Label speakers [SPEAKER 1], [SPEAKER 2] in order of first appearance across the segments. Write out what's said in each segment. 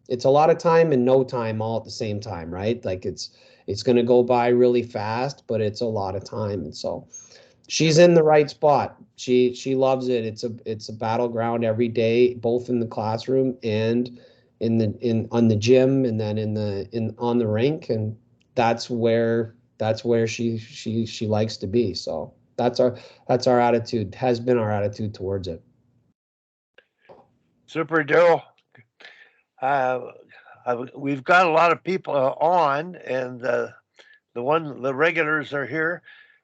[SPEAKER 1] it's a lot of time and no time all at the same time, right? Like it's going to go by really fast, but it's a lot of time. And so she's in the right spot. She loves it. It's a battleground every day, both in the classroom and in on the gym, and then in on the rink, and that's where she likes to be. So that's our attitude, has been our attitude towards it.
[SPEAKER 2] Super, Darryl. Uh, we've got a lot of people on, and the regulars are here.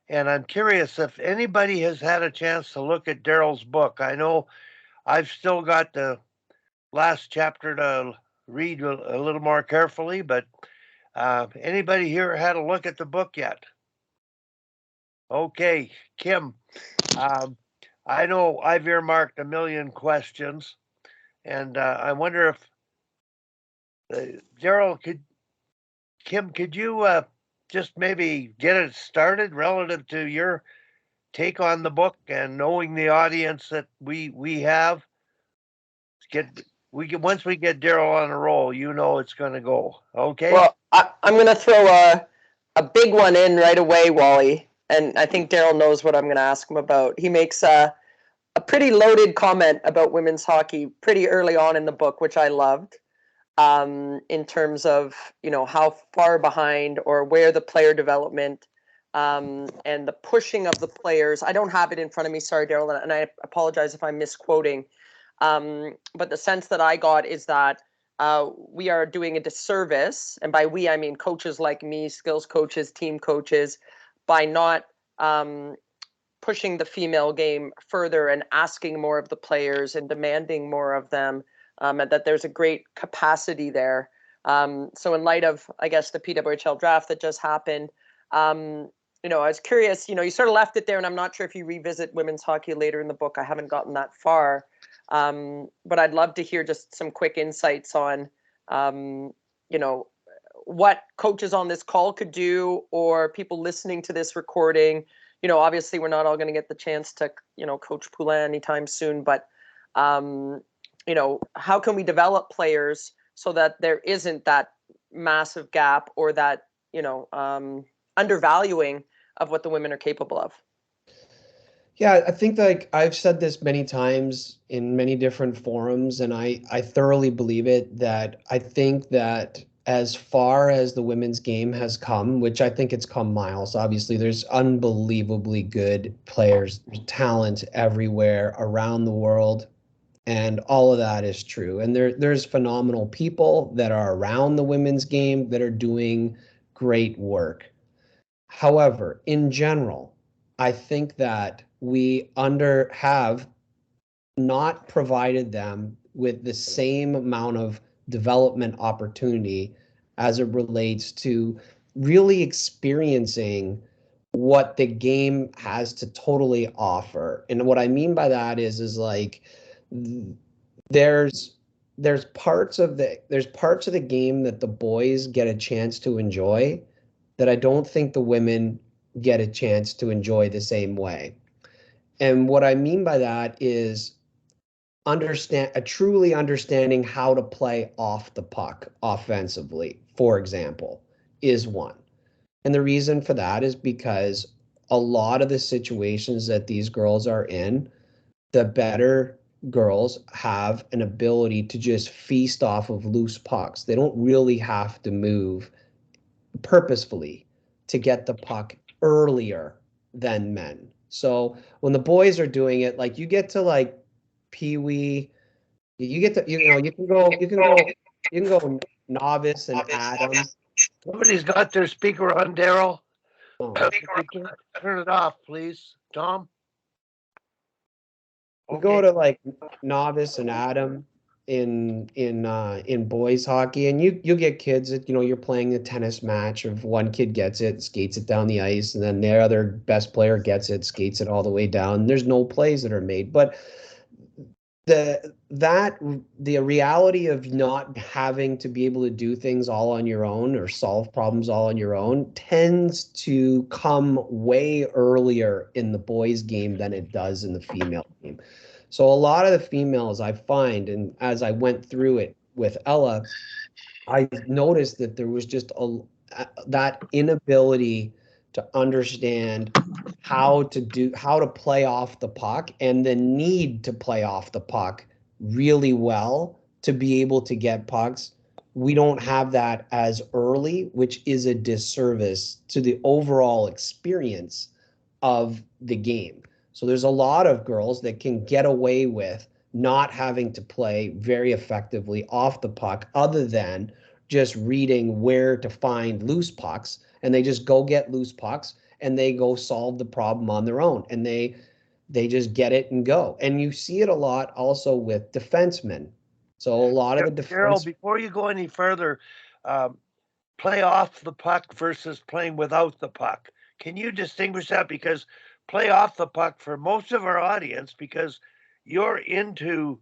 [SPEAKER 2] And I'm curious if anybody has had a chance to look at Darryl's book. I know I've still got the last chapter to read a little more carefully, but anybody here had a look at the book yet? Okay, Kim. Um, I know I've earmarked a million questions, and I wonder if Darryl could, Kim, could you just maybe get it started relative to your take on the book and knowing the audience that we have? Get we get once we get Darryl on a roll, you know it's going to go. Okay.
[SPEAKER 3] Well, I'm going to throw a big one in right away, Wally. And I think Darryl knows what I'm going to ask him about. He makes a pretty loaded comment about women's hockey pretty early on in the book, which I loved, in terms of, how far behind or where the player development and the pushing of the players. I don't have it in front of me, sorry, Darryl, and I apologize if I'm misquoting. But the sense that I got is that we are doing a disservice, and by we, I mean coaches like me, skills coaches, team coaches, by not pushing the female game further and asking more of the players and demanding more of them, and that there's a great capacity there. So in light of, I guess, the PWHL draft that just happened, I was curious, you sort of left it there, and I'm not sure if you revisit women's hockey later in the book. I haven't gotten that far. But I'd love to hear just some quick insights on, what coaches on this call could do, or people listening to this recording. Obviously we're not all going to get the chance to, coach Poulin anytime soon, but, how can we develop players so that there isn't that massive gap or that, undervaluing of what the women are capable of?
[SPEAKER 1] Yeah, I think like I've said this many times in many different forums, and I thoroughly believe it, that I think that as far as the women's game has come, which I think it's come miles, obviously there's unbelievably good players, talent everywhere around the world, and all of that is true. And there's phenomenal people that are around the women's game that are doing great work. However, in general, I think that we have not provided them with the same amount of development opportunity as it relates to really experiencing what the game has to totally offer. And what I mean by that is like there's there's parts of the game that the boys get a chance to enjoy that I don't think the women get a chance to enjoy the same way. And what I mean by that is truly understanding how to play off the puck offensively, for example, is one. And the reason for that is because a lot of the situations that these girls are in, the better girls have an ability to just feast off of loose pucks. They don't really have to move purposefully to get the puck earlier than men. So when the boys are doing it, like you get to like Pee Wee, you get to you can go novice and Adam.
[SPEAKER 2] Somebody's got their speaker on, Darryl.
[SPEAKER 1] Oh,
[SPEAKER 2] Could you turn it off, please, Tom?
[SPEAKER 1] you go
[SPEAKER 2] Okay.
[SPEAKER 1] to like novice and Adam in boys hockey, and you get kids that you're playing a tennis match of one kid gets it, skates it down the ice, and then their other best player gets it, skates it all the way down. There's no plays that are made, but the reality of not having to be able to do things all on your own or solve problems all on your own tends to come way earlier in the boys game than it does in the female game. So a lot of the females I find, and as I went through it with Ella, I noticed that there was just that inability to understand how to play off the puck and the need to play off the puck really well to be able to get pucks. We don't have that as early, which is a disservice to the overall experience of the game. So there's a lot of girls that can get away with not having to play very effectively off the puck other than just reading where to find loose pucks, and they just go get loose pucks and they go solve the problem on their own, and they just get it and go. And you see it a lot also with defensemen. So a lot of the
[SPEAKER 2] Darryl,
[SPEAKER 1] defense.
[SPEAKER 2] before you go any further, um, play off the puck versus playing without the puck. Can you distinguish that? Because play off the puck for most of our audience, because you're into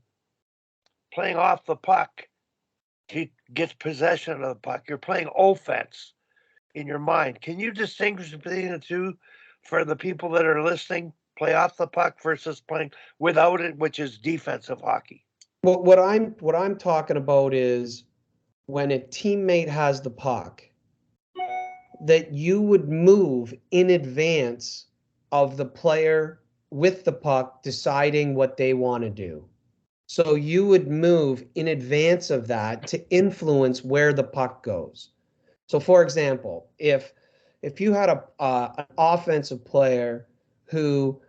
[SPEAKER 2] playing off the puck, he gets possession of the puck. You're playing offense in your mind. Can you distinguish between the two for the people that are listening? Play off the puck versus playing without it, which is defensive hockey.
[SPEAKER 1] Well, what I'm talking about is when a teammate has the puck, that you would move in advance of the player with the puck deciding what they want to do. So you would move in advance of that to influence where the puck goes. So, for example, if you had an offensive player who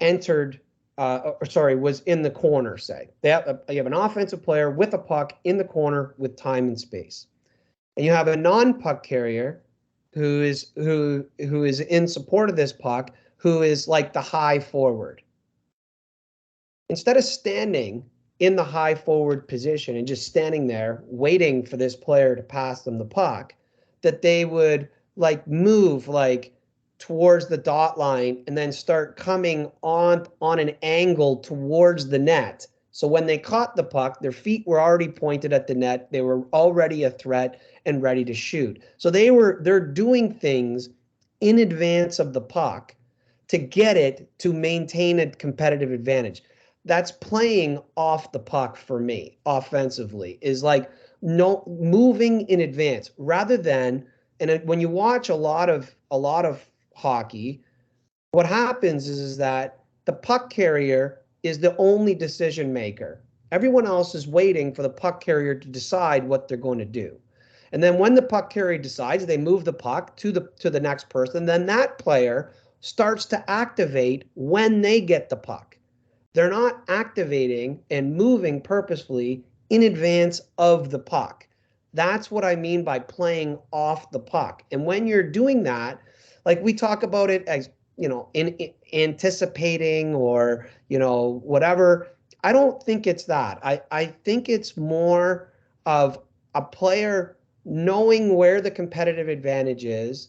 [SPEAKER 1] entered, was in the corner, say you have an offensive player with a puck in the corner with time and space, and you have a non-puck carrier who is in support of this puck, who is like the high forward. Instead of standing in the high forward position and just standing there waiting for this player to pass them the puck, that they would like move like towards the dot line and then start coming on an angle towards the net. So when they caught the puck, their feet were already pointed at the net. They were already a threat and ready to shoot. So they're doing things in advance of the puck to get it to maintain a competitive advantage. That's playing off the puck for me offensively, is like no moving in advance rather than. And when you watch a lot of hockey, what happens is that the puck carrier is the only decision maker. Everyone else is waiting for the puck carrier to decide what they're going to do. And then when the puck carrier decides, they move the puck to the next person, then that player starts to activate when they get the puck. They're not activating and moving purposefully in advance of the puck. That's what I mean by playing off the puck. And when you're doing that, like we talk about it as, in anticipating or, whatever. I don't think it's that. I think it's more of a player knowing where the competitive advantage is,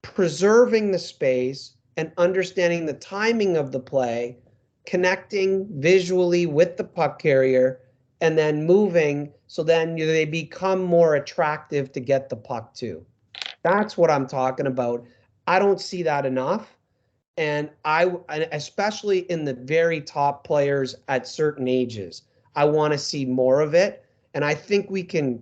[SPEAKER 1] preserving the space, and understanding the timing of the play, connecting visually with the puck carrier, and then moving so then they become more attractive to get the puck to. That's what I'm talking about. I don't see that enough. And especially in the very top players at certain ages, I want to see more of it. And I think we can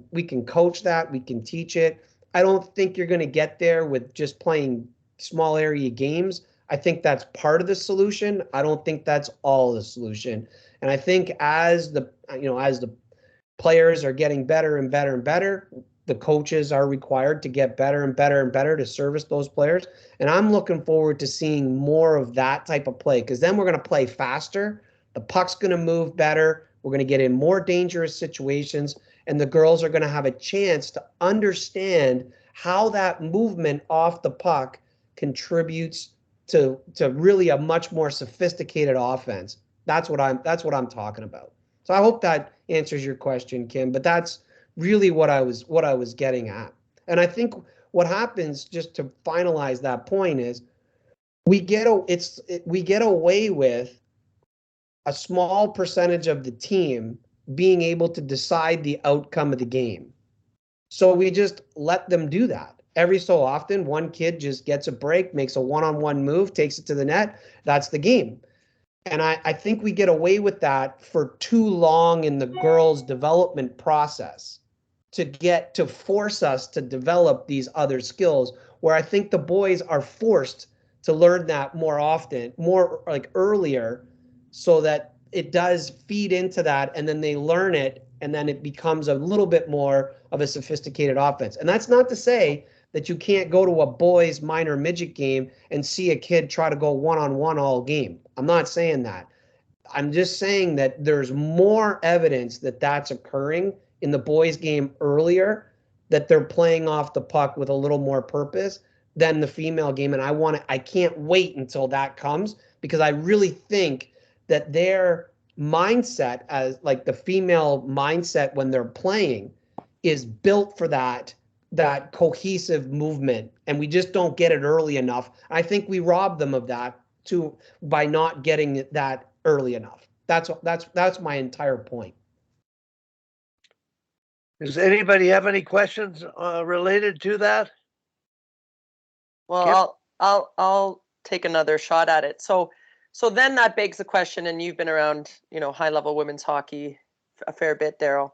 [SPEAKER 1] coach that, we can teach it. I don't think you're going to get there with just playing small area games. I think that's part of the solution. I don't think that's all the solution. And I think as the players are getting better and better and better, the coaches are required to get better and better and better to service those players. And I'm looking forward to seeing more of that type of play, because then we're going to play faster. The puck's going to move better. We're going to get in more dangerous situations, and the girls are going to have a chance to understand how that movement off the puck contributes to really a much more sophisticated offense. That's what I'm talking about. So I hope that answers your question, Kim, but that's really what I was getting at. And I think what happens, just to finalize that point, is we get away with a small percentage of the team being able to decide the outcome of the game. So we just let them do that. Every so often, one kid just gets a break, makes a one-on-one move, takes it to the net. That's the game. And I think we get away with that for too long in the girls' development process to force us to develop these other skills, where I think the boys are forced to learn that more often, more like earlier, so that it does feed into that, and then they learn it, and then it becomes a little bit more of a sophisticated offense. And that's not to say that you can't go to a boys minor midget game and see a kid try to go one-on-one all game. I'm not saying that. I'm just saying that there's more evidence that that's occurring in the boys game earlier, that they're playing off the puck with a little more purpose than the female game. And I can't wait until that comes, because I really think that their mindset, as like the female mindset when they're playing, is built for that cohesive movement, and we just don't get it early enough. I think we rob them of that too by not getting that early enough. That's my entire point.
[SPEAKER 2] Does anybody have any questions related to that?
[SPEAKER 3] Well, I'll take another shot at it. So then that begs the question, and you've been around, high level women's hockey a fair bit, Darryl.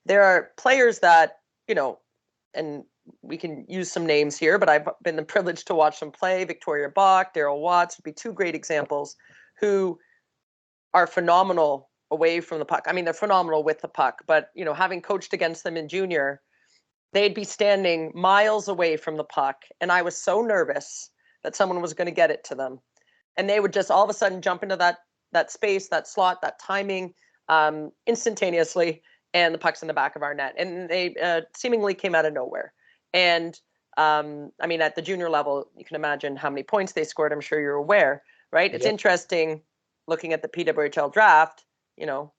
[SPEAKER 3] There are players that, and we can use some names here, but I've been the privilege to watch them play. Victoria Bach, Darryl Watts would be two great examples, who are phenomenal away from the puck. I mean, they're phenomenal with the puck, but having coached against them in junior, they'd be standing miles away from the puck, and I was so nervous that someone was going to get it to them, and they would just all of a sudden jump into that space, that slot, that timing, instantaneously, and the puck's in the back of our net, and they seemingly came out of nowhere. And I mean, at the junior level, you can imagine how many points they scored. I'm sure you're aware, right? It's interesting looking at the PWHL draft.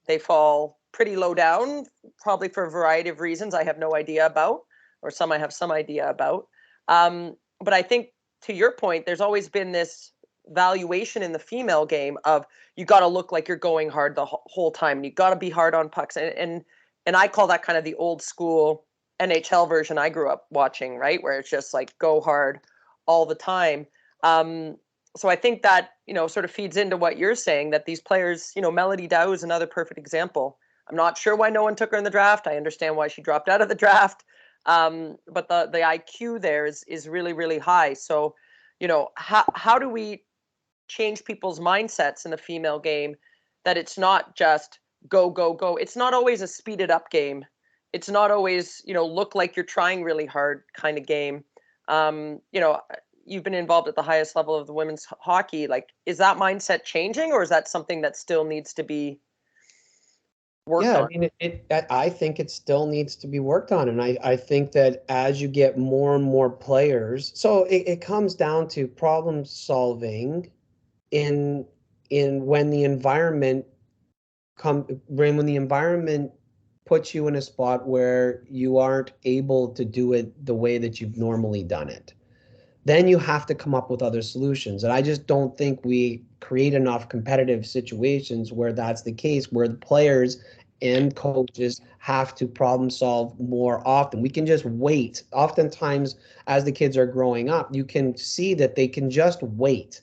[SPEAKER 3] They fall pretty low down, probably for a variety of reasons I have no idea about, or some I have some idea about. But I think, to your point, there's always been this valuation in the female game of, you got to look like you're going hard the whole time. You got to be hard on pucks. And I call that kind of the old school NHL version I grew up watching, right? Where it's just like go hard all the time. So I think that, sort of feeds into what you're saying, that these players, Melody Dow is another perfect example. I'm not sure why no one took her in the draft. I understand why she dropped out of the draft. But the IQ there is really, really high. So, how do we change people's mindsets in the female game, that it's not just go, go, go. It's not always a speeded up game. It's not always, look like you're trying really hard kind of game. You've been involved at the highest level of the women's hockey. Like, is that mindset changing, or is that something that still needs to be worked on?
[SPEAKER 1] I mean, I think it still needs to be worked on. And I think that as you get more and more players, so it comes down to problem solving in when the environment when the environment puts you in a spot where you aren't able to do it the way that you've normally done it. Then you have to come up with other solutions. And I just don't think we create enough competitive situations where that's the case, where the players and coaches have to problem solve more often. We can just wait. Oftentimes, as the kids are growing up, you can see that they can just wait,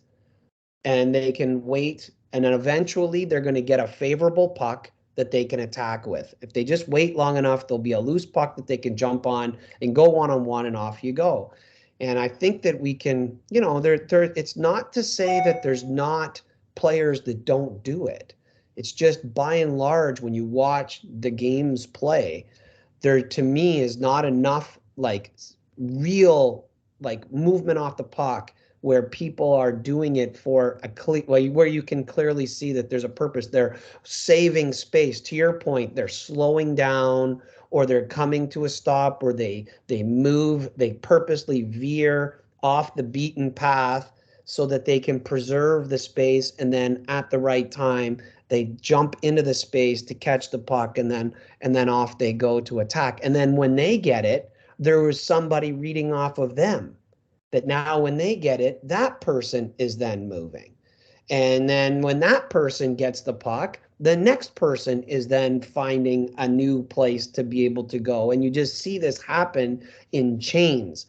[SPEAKER 1] and they can wait, and then eventually they're going to get a favorable puck that they can attack with. If they just wait long enough, there'll be a loose puck that they can jump on and go one-on-one, and off you go. And I think that we can, it's not to say that there's not players that don't do it. It's just, by and large, when you watch the games play, there, to me, is not enough like real like movement off the puck where people are doing it for where you can clearly see that there's a purpose. They're saving space. To your point, they're slowing down, or they're coming to a stop, or they move, they purposely veer off the beaten path so that they can preserve the space, and then at the right time they jump into the space to catch the puck, and then off they go to attack. And then when they get it, there was somebody reading off of them, that now when they get it, that person is then moving. And then when that person gets the puck, the next person is then finding a new place to be able to go. And you just see this happen in chains.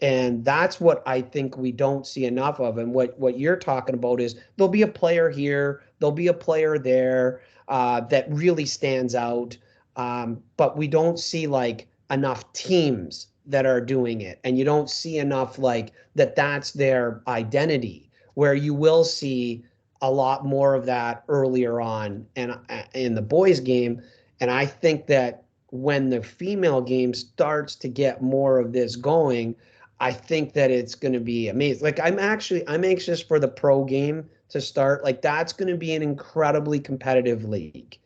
[SPEAKER 1] And that's what I think we don't see enough of. And what you're talking about is there'll be a player here, there'll be a player there that really stands out, but we don't see like enough teams that are doing it, and you don't see enough like that. That's their identity. Where you will see a lot more of that earlier on and in the boys' game, and I think that when the female game starts to get more of this going, I think that it's going to be amazing. Like I'm anxious for the pro game to start. Like that's going to be an incredibly competitive league.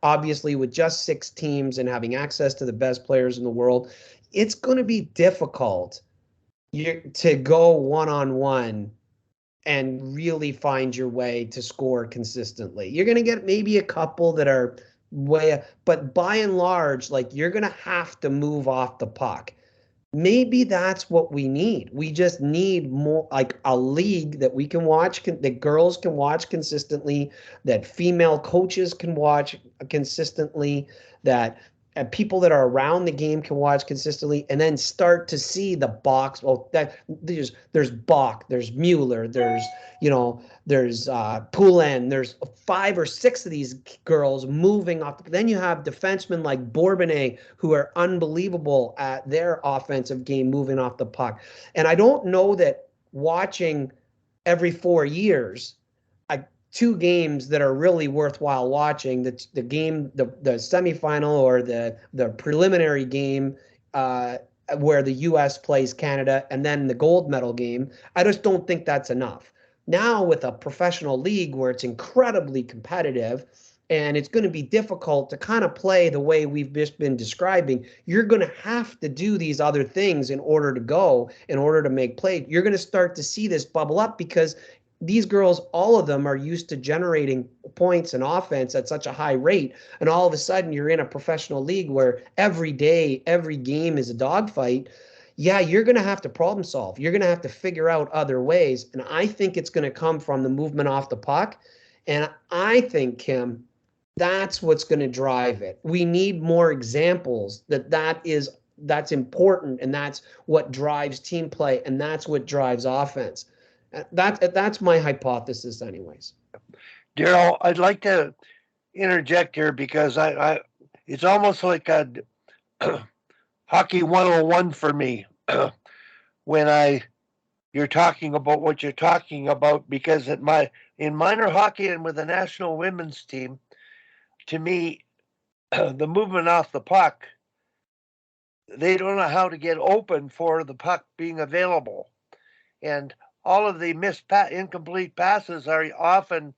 [SPEAKER 1] Obviously, with just 6 teams and having access to the best players in the world, it's going to be difficult to go one-on-one and really find your way to score consistently. You're going to get maybe a couple that are way, but by and large, like you're going to have to move off the puck. Maybe that's what we need. We just need more like a league that we can watch, that girls can watch consistently, that female coaches can watch consistently, that people that are around the game can watch consistently, and then start to see the box. Well, that there's Bach, there's Mueller, there's Poulin, there's 5 or 6 of these girls moving off. Then you have defensemen like Bourbonnais who are unbelievable at their offensive game moving off the puck. And I don't know that watching every 4 years, 2 games that are really worthwhile watching, the game, the semifinal or the preliminary game where the US plays Canada, and then the gold medal game. I just don't think that's enough. Now with a professional league where it's incredibly competitive and it's going to be difficult to kind of play the way we've just been describing, you're going to have to do these other things in order to make play. You're going to start to see this bubble up because these girls, all of them are used to generating points and offense at such a high rate. And all of a sudden you're in a professional league where every day, every game is a dogfight. Yeah, you're going to have to problem solve. You're going to have to figure out other ways. And I think it's going to come from the movement off the puck. And I think, Kim, that's what's going to drive it. We need more examples that's important, and that's what drives team play, and that's what drives offense. That's my hypothesis, anyways.
[SPEAKER 2] Darryl, I'd like to interject here because I it's almost like a hockey 101 for me when you're talking about what you're talking about, because in minor hockey and with the national women's team, to me, the movement off the puck, they don't know how to get open for the puck being available. And all of the incomplete passes are often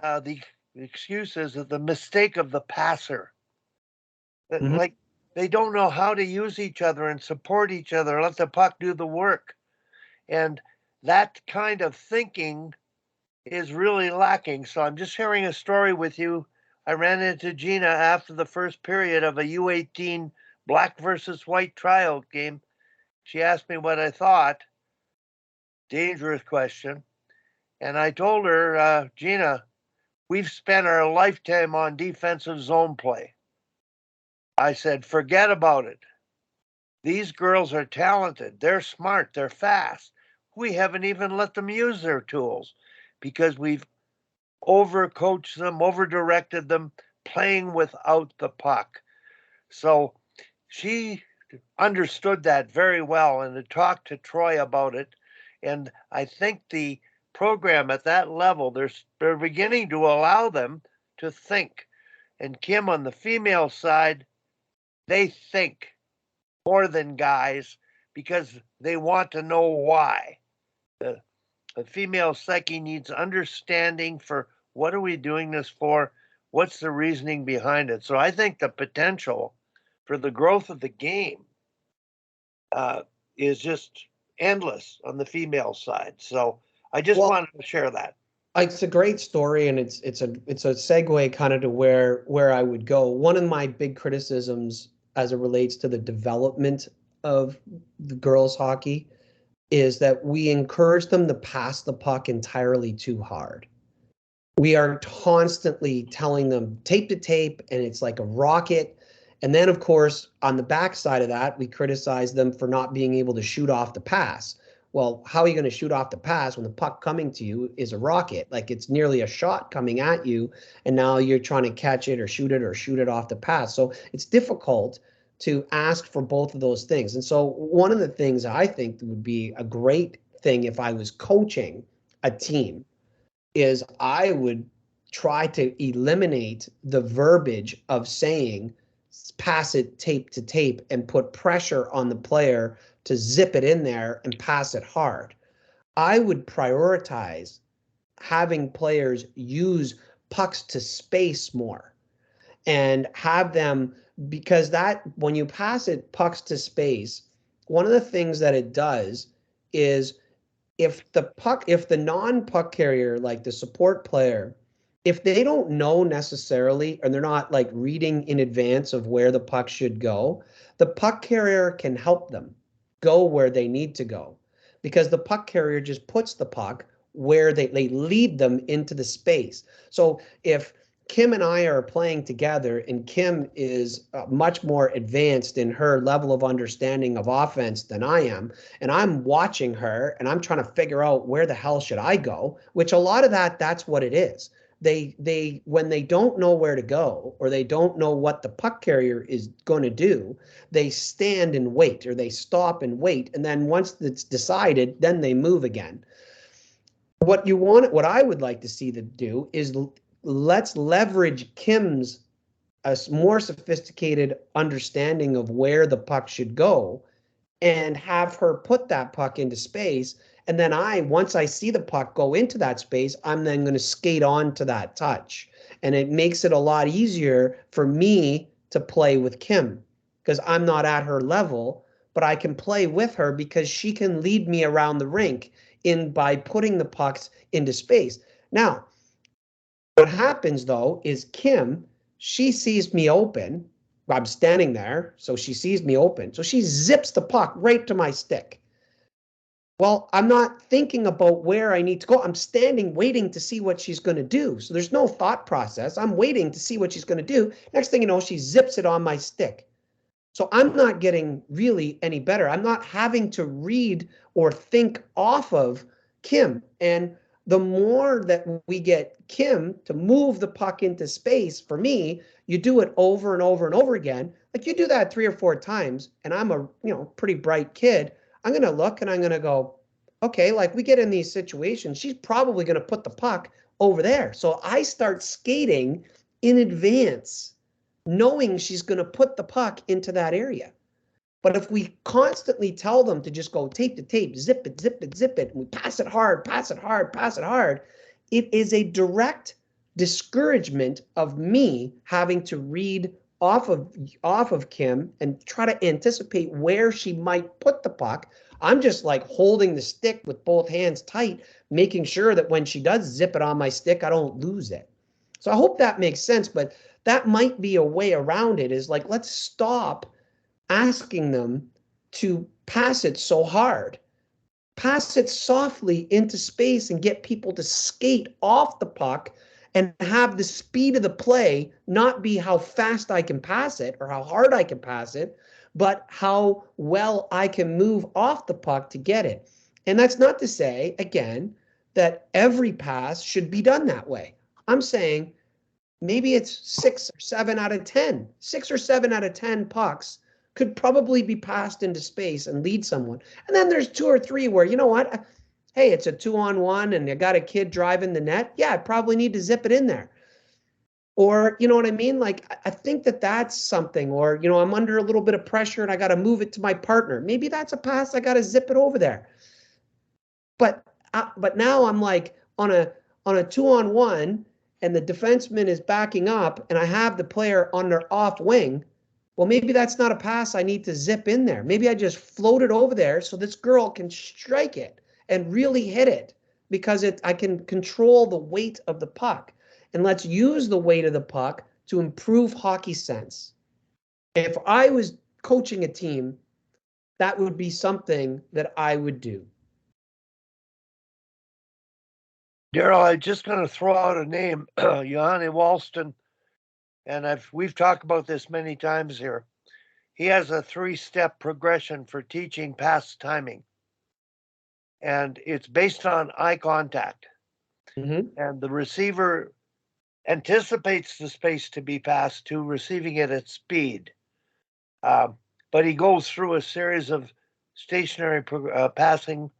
[SPEAKER 2] the excuses of the mistake of the passer.
[SPEAKER 1] Mm-hmm.
[SPEAKER 2] Like they don't know how to use each other and support each other, let the puck do the work. And that kind of thinking is really lacking. So I'm just sharing a story with you. I ran into Gina after the first period of a U18 black versus white tryout game. She asked me what I thought. Dangerous question. And I told her, Gina, we've spent our lifetime on defensive zone play. I said, forget about it. These girls are talented. They're smart. They're fast. We haven't even let them use their tools because we've overcoached them, overdirected them, playing without the puck. So she understood that very well and had talked to Troy about it. And I think the program at that level, they're beginning to allow them to think. And Kim, on the female side, they think more than guys because they want to know why. The female psyche needs understanding for what are we doing this for? What's the reasoning behind it? So I think the potential for the growth of the game is just endless on the female side. So I just wanted to share that.
[SPEAKER 1] It's a great story, and it's a segue kind of to where I would go. One of my big criticisms as it relates to the development of the girls hockey is that we encourage them to pass the puck entirely too hard. We are constantly telling them tape to tape, and it's like a rocket. And then, of course, on the backside of that, we criticize them for not being able to shoot off the pass. Well, how are you going to shoot off the pass when the puck coming to you is a rocket? Like it's nearly a shot coming at you, and now you're trying to catch it or shoot it off the pass. So it's difficult to ask for both of those things. And so one of the things I think would be a great thing if I was coaching a team is I would try to eliminate the verbiage of saying pass it tape to tape and put pressure on the player to zip it in there and pass it hard. I would prioritize having players use pucks to space more and have them, because that when you pass it pucks to space, one of the things that it does is if the non-puck carrier, like the support player, if they don't know necessarily and they're not like reading in advance of where the puck should go, the puck carrier can help them go where they need to go, because the puck carrier just puts the puck where they lead them into the space. So if Kim and I are playing together and Kim is much more advanced in her level of understanding of offense than I am, and I'm watching her and I'm trying to figure out where the hell should I go, which a lot of that's what it is. They when they don't know where to go or they don't know what the puck carrier is going to do, they stand and wait, or they stop and wait, and then once it's decided, then they move again. What I would like to see them do is let's leverage Kim's a more sophisticated understanding of where the puck should go and have her put that puck into space. And then once I see the puck go into that space, I'm then going to skate on to that touch. And it makes it a lot easier for me to play with Kim because I'm not at her level, but I can play with her because she can lead me around the rink by putting the pucks into space. Now, what happens though is Kim, she sees me open. I'm standing there, so she sees me open. So she zips the puck right to my stick. Well, I'm not thinking about where I need to go. I'm standing waiting to see what she's going to do. So there's no thought process. I'm waiting to see what she's going to do. Next thing you know, she zips it on my stick. So I'm not getting really any better. I'm not having to read or think off of Kim. And the more that we get Kim to move the puck into space, for me, you do it over and over and over again. Like you do that 3 or 4 times, and I'm a pretty bright kid. I'm going to look and I'm going to go, okay, like we get in these situations, she's probably going to put the puck over there. So I start skating in advance, knowing she's going to put the puck into that area. But if we constantly tell them to just go tape to tape, zip it, zip it, zip it, and we pass it hard, pass it hard, pass it hard, it is a direct discouragement of me having to read off of Kim and try to anticipate where she might put the puck. I'm just like holding the stick with both hands tight, making sure that when she does zip it on my stick, I don't lose it. So I hope that makes sense, but that might be a way around it, is like, let's stop asking them to pass it so hard. Pass it softly into space and get people to skate off the puck and have the speed of the play not be how fast I can pass it or how hard I can pass it, but how well I can move off the puck to get it. And that's not to say, again, that every pass should be done that way. I'm saying maybe it's 6 or 7 out of 10. 6 or 7 out of 10 pucks could probably be passed into space and lead someone. And then there's 2 or 3 where, you know what? Hey, it's a 2-on-1 and you got a kid driving the net. Yeah, I probably need to zip it in there. Or, you know what I mean? Like, I think that's something. Or, I'm under a little bit of pressure and I got to move it to my partner. Maybe that's a pass. I got to zip it over there. But now I'm like on a 2-on-1 and the defenseman is backing up and I have the player on their off wing. Well, maybe that's not a pass I need to zip in there. Maybe I just float it over there so this girl can strike it and really hit it, because I can control the weight of the puck. And let's use the weight of the puck to improve hockey sense. If I was coaching a team, that would be something that I would do.
[SPEAKER 2] Darryl, I'm just going to throw out a name, Johanny Walston and we've talked about this many times here. He has a 3-step progression for teaching pass timing, and it's based on eye contact.
[SPEAKER 1] Mm-hmm.
[SPEAKER 2] And the receiver anticipates the space to be passed to receiving it at speed. But he goes through a series of stationary passing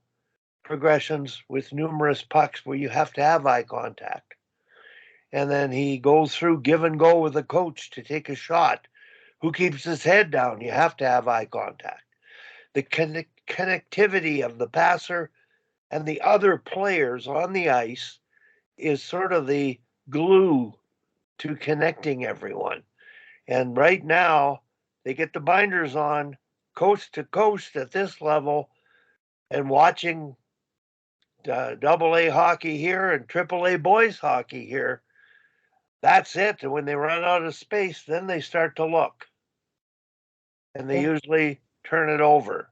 [SPEAKER 2] progressions with numerous pucks where you have to have eye contact. And then he goes through give and go with the coach to take a shot. Who keeps his head down? You have to have eye contact. The connectivity of the passer and the other players on the ice is sort of the glue to connecting everyone. And right now, they get the binders on coast to coast at this level and watching double A hockey here and triple A boys hockey here. That's it. And when they run out of space, then they start to look and they usually turn it over.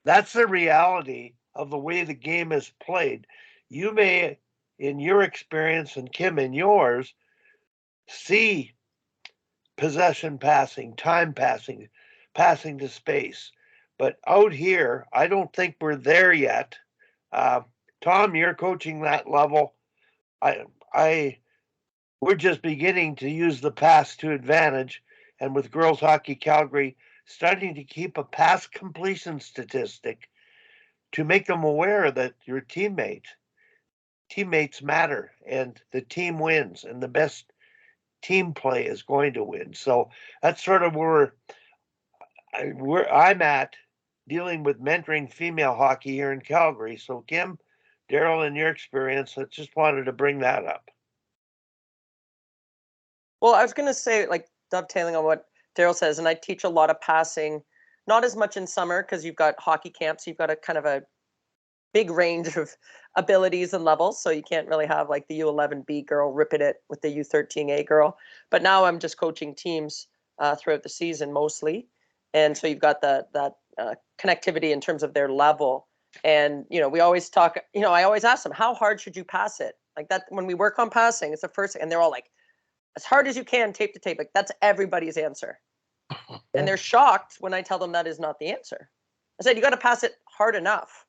[SPEAKER 2] That's the reality of the way the game is played. You may, in your experience, and Kim, in yours, see possession passing, time passing, passing to space. But out here, I don't think we're there yet. Tom, you're coaching that level. I, we're just beginning to use the pass to advantage, and with girls hockey Calgary starting to keep a pass completion statistic to make them aware that your teammates matter and the team wins and the best team play is going to win. So that's sort of where I'm at dealing with mentoring female hockey here in Calgary. So Kim, Darryl, in your experience, I just wanted to bring that up.
[SPEAKER 3] Well, I was going to say, like, dovetailing on what Darryl says, and I teach a lot of passing, not as much in summer because you've got hockey camps, you've got a kind of a big range of abilities and levels, so you can't really have like the U11B girl ripping it with the U13A girl. But now I'm just coaching teams throughout the season mostly, and so you've got that connectivity in terms of their level. And we always talk. I always ask them, how hard should you pass it? Like that when we work on passing, it's the first, and they're all like, as hard as you can, tape to tape. Like that's everybody's answer, and they're shocked when I tell them that is not the answer. I said you got to pass it hard enough.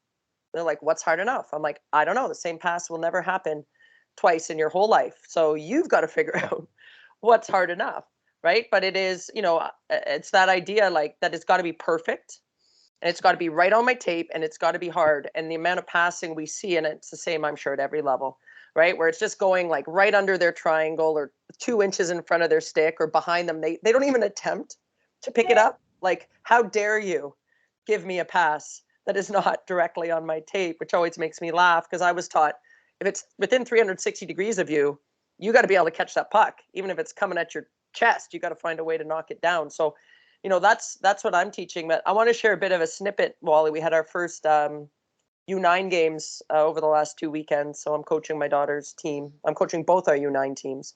[SPEAKER 3] They're like, what's hard enough? I'm like, I don't know. The same pass will never happen twice in your whole life. So you've got to figure out what's hard enough, right? But it is, it's that idea like that it's got to be perfect and it's got to be right on my tape and it's got to be hard. And the amount of passing we see, and it's the same, I'm sure, at every level, right? Where it's just going like right under their triangle or 2 inches in front of their stick or behind them. They don't even attempt to pick it up. Like, how dare you give me a pass that is not directly on my tape, which always makes me laugh because I was taught if it's within 360 degrees of you, you got to be able to catch that puck. Even if it's coming at your chest, you got to find a way to knock it down. So, that's what I'm teaching. But I want to share a bit of a snippet, Wally. We had our first U9 games over the last 2 weekends. So I'm coaching my daughter's team. I'm coaching both our U9 teams.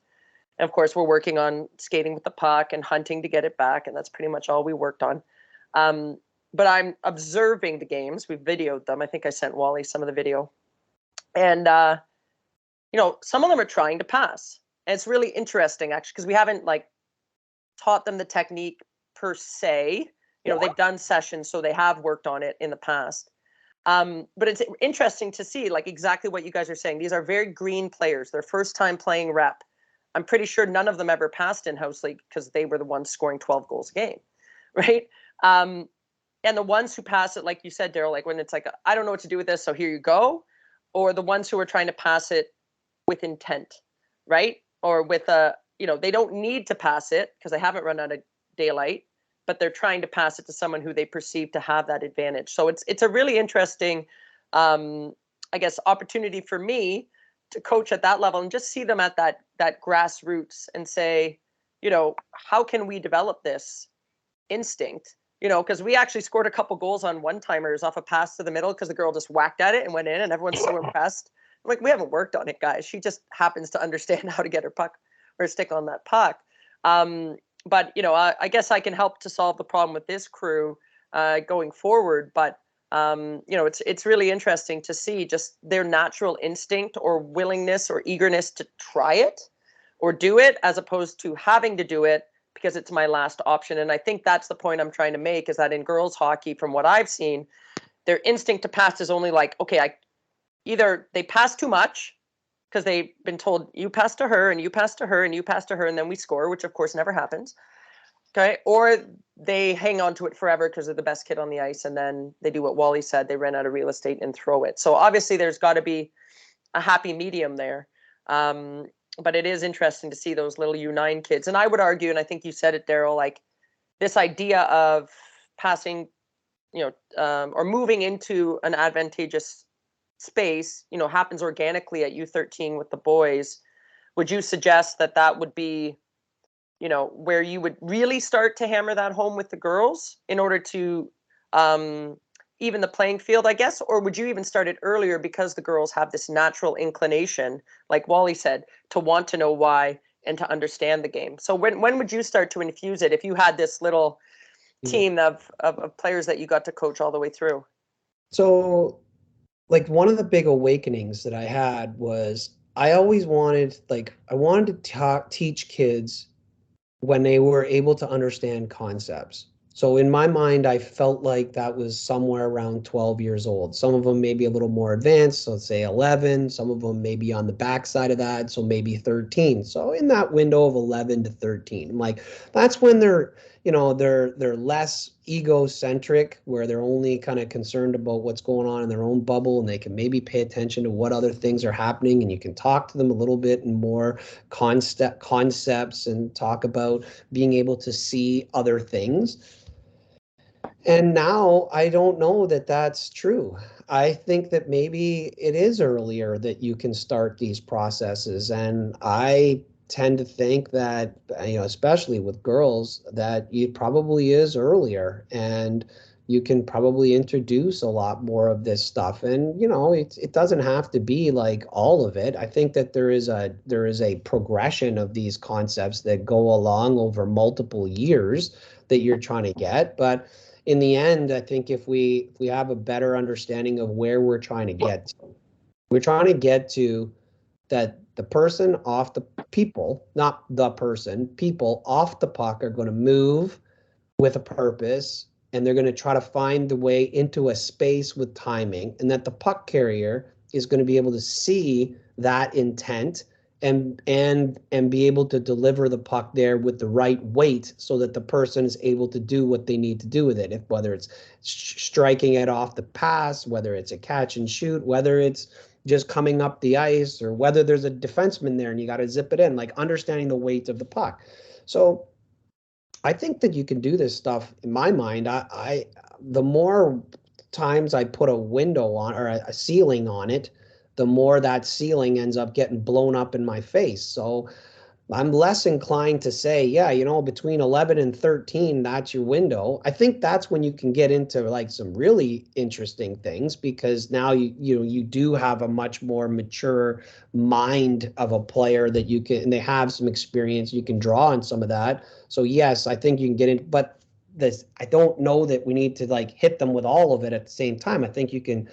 [SPEAKER 3] And of course, we're working on skating with the puck and hunting to get it back. And that's pretty much all we worked on. But I'm observing the games. We've videoed them. I think I sent Wally some of the video. And, some of them are trying to pass. And it's really interesting, actually, because we haven't, taught them the technique per se. They've done sessions, so they have worked on it in the past. But it's interesting to see, exactly what you guys are saying. These are very green players. Their first time playing rep. I'm pretty sure none of them ever passed in house league because they were the ones scoring 12 goals a game, right? And the ones who pass it, like you said, Darryl, when it's like, I don't know what to do with this, so here you go. Or the ones who are trying to pass it with intent, right? Or with they don't need to pass it because they haven't run out of daylight, but they're trying to pass it to someone who they perceive to have that advantage. So it's a really interesting, opportunity for me to coach at that level and just see them at that grassroots and say, how can we develop this instinct? Because we actually scored a couple goals on one-timers off a pass to the middle because the girl just whacked at it and went in, and everyone's so impressed. I'm like, we haven't worked on it, guys. She just happens to understand how to get her puck or stick on that puck. But I guess I can help to solve the problem with this crew going forward. But it's really interesting to see just their natural instinct or willingness or eagerness to try it, or do it, as opposed to having to do it because it's my last option. And I think that's the point I'm trying to make, is that in girls hockey, from what I've seen, their instinct to pass is only like, okay, either they pass too much because they've been told, you pass to her and you pass to her and you pass to her, and then we score, which of course never happens. Okay. Or they hang on to it forever because they're the best kid on the ice, and then they do what Wally said, they run out of real estate and throw it. So obviously there's got to be a happy medium there. But it is interesting to see those little U9 kids. And I would argue, and I think you said it, Darryl, like this idea of passing, or moving into an advantageous space, happens organically at U13 with the boys. Would you suggest that that would be, where you would really start to hammer that home with the girls in order to even the playing field, I guess? Or would you even start it earlier because the girls have this natural inclination, like Wally said, to want to know why and to understand the game? So when would you start to infuse it if you had this little team of players that you got to coach all the way through?
[SPEAKER 1] So, like, one of the big awakenings that I had was I always wanted, I wanted to teach kids when they were able to understand concepts. So in my mind, I felt like that was somewhere around 12 years old. Some of them may be a little more advanced, so let's say 11. Some of them may be on the backside of that, so maybe 13. So in that window of 11 to 13, I'm like, that's when they're less egocentric, where they're only kind of concerned about what's going on in their own bubble, and they can maybe pay attention to what other things are happening, and you can talk to them a little bit and more concepts and talk about being able to see other things. And now I don't know that that's true. I think that maybe it is earlier that you can start these processes. And I tend to think that, especially with girls, that it probably is earlier. And you can probably introduce a lot more of this stuff. And, it doesn't have to be like all of it. I think that there is a progression of these concepts that go along over multiple years that you're trying to get. But in the end, I think if we have a better understanding of where we're trying to get to, we're trying to get to that the person off the people, not the person, people off the puck are going to move with a purpose, and they're going to try to find the way into a space with timing, and that the puck carrier is going to be able to see that intent and be able to deliver the puck there with the right weight so that the person is able to do what they need to do with it. If whether it's striking it off the pass, whether it's a catch and shoot, whether it's just coming up the ice, or whether there's a defenseman there and you got to zip it in, like understanding the weight of the puck. So I think that you can do this stuff. In my mind, I the more times I put a window on, or a ceiling on it, the more that ceiling ends up getting blown up in my face. So I'm less inclined to say, yeah, between 11 and 13, that's your window. I think that's when you can get into like some really interesting things, because now you do have a much more mature mind of a player that you can, and they have some experience. You can draw on some of that. So yes, I think you can get in, but I don't know that we need to like hit them with all of it at the same time. I think you can,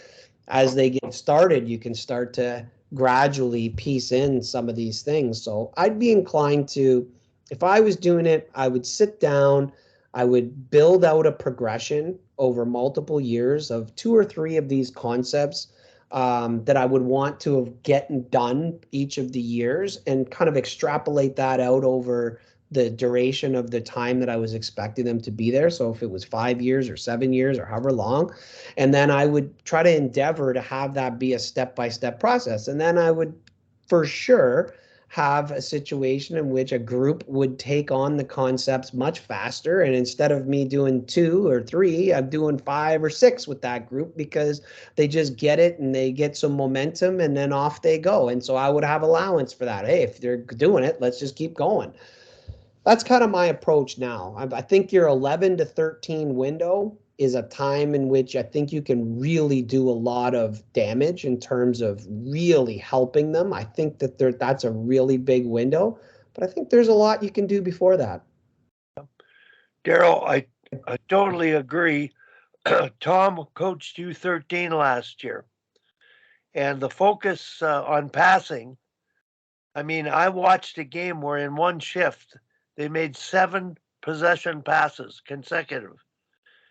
[SPEAKER 1] as they get started, you can start to gradually piece in some of these things. So I'd be inclined to, if I was doing it, I would sit down, I would build out a progression over multiple years of 2 or 3 of these concepts that I would want to have gotten done each of the years, and kind of extrapolate that out over the duration of the time that I was expecting them to be there. So if it was 5 years or 7 years or however long, and then I would try to endeavor to have that be a step-by-step process. And then I would for sure have a situation in which a group would take on the concepts much faster. And instead of me doing 2 or 3, I'm doing 5 or 6 with that group, because they just get it and they get some momentum and then off they go. And so I would have allowance for that. Hey, if they're doing it, let's just keep going. That's kind of my approach now. I think your 11 to 13 window is a time in which I think you can really do a lot of damage in terms of really helping them. I think that that's a really big window, but I think there's a lot you can do before that.
[SPEAKER 2] Darryl, I totally agree. Tom coached U13 last year, and the focus on passing I mean, I watched a game where in one shift they made 7 possession passes consecutive.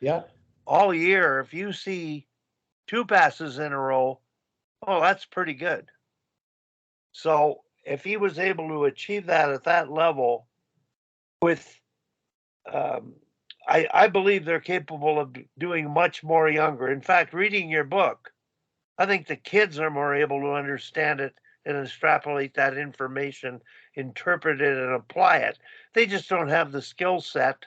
[SPEAKER 1] Yeah.
[SPEAKER 2] All year, if you see 2 passes in a row, oh, that's pretty good. So if he was able to achieve that at that level with, um, I believe they're capable of doing much more younger. In fact, reading your book, I think the kids are more able to understand it and extrapolate that information, interpret it, and apply it. They just don't have the skill set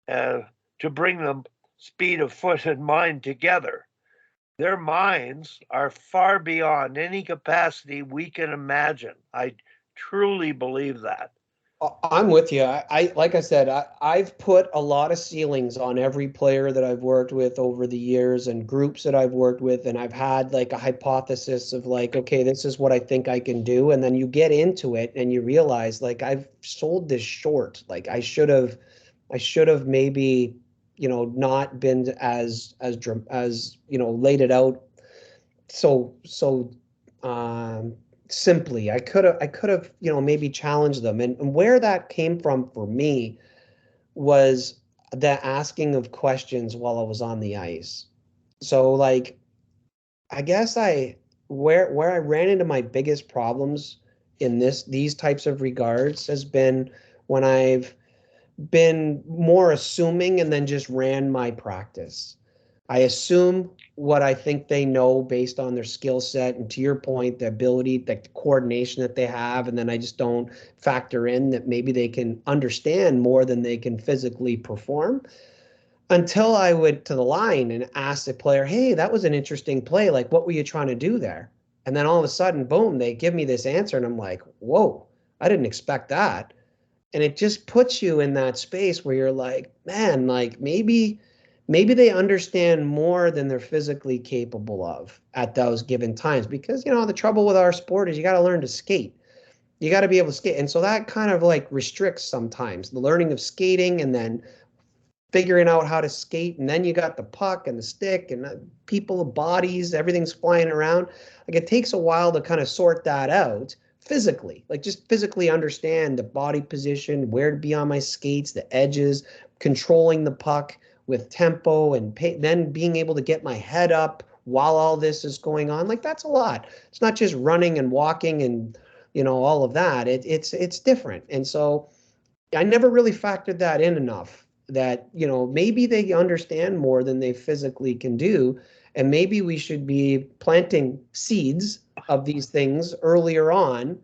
[SPEAKER 2] uh, to bring them speed of foot and mind together. Their minds are far beyond any capacity we can imagine. I truly believe that.
[SPEAKER 1] I'm with you. Like I said, I've put a lot of ceilings on every player that I've worked with over the years and groups that I've worked with, and I've had like a hypothesis of like, okay, this is what I think I can do, and then you get into it and you realize like I've sold this short. Like I should have maybe, not been as laid it out so um, simply. I could have maybe challenged them, and where that came from for me was the asking of questions while I was on the ice. So like I guess where I ran into my biggest problems in these types of regards has been when I've been more assuming and then just ran my practice. I assume what I think they know based on their skill set, and to your point, the ability, the coordination that they have, and then I just don't factor in that maybe they can understand more than they can physically perform. Until I went to the line and asked the player, "Hey, that was an interesting play. Like, what were you trying to do there?" And then all of a sudden, boom, they give me this answer, and I'm like, "Whoa, I didn't expect that." And it just puts you in that space where you're like, man, like maybe they understand more than they're physically capable of at those given times, because the trouble with our sport is you got to learn to skate. You got to be able to skate, and so that kind of like restricts sometimes the learning of skating, and then figuring out how to skate, and then you got the puck and the stick and people, bodies, everything's flying around. Like it takes a while to kind of sort that out physically, like just physically understand the body position, where to be on my skates, the edges, controlling the puck with tempo, and then being able to get my head up while all this is going on. Like that's a lot. It's not just running and walking and all of that. It's different. And so I never really factored that in enough, that, maybe they understand more than they physically can do. And maybe we should be planting seeds of these things earlier on.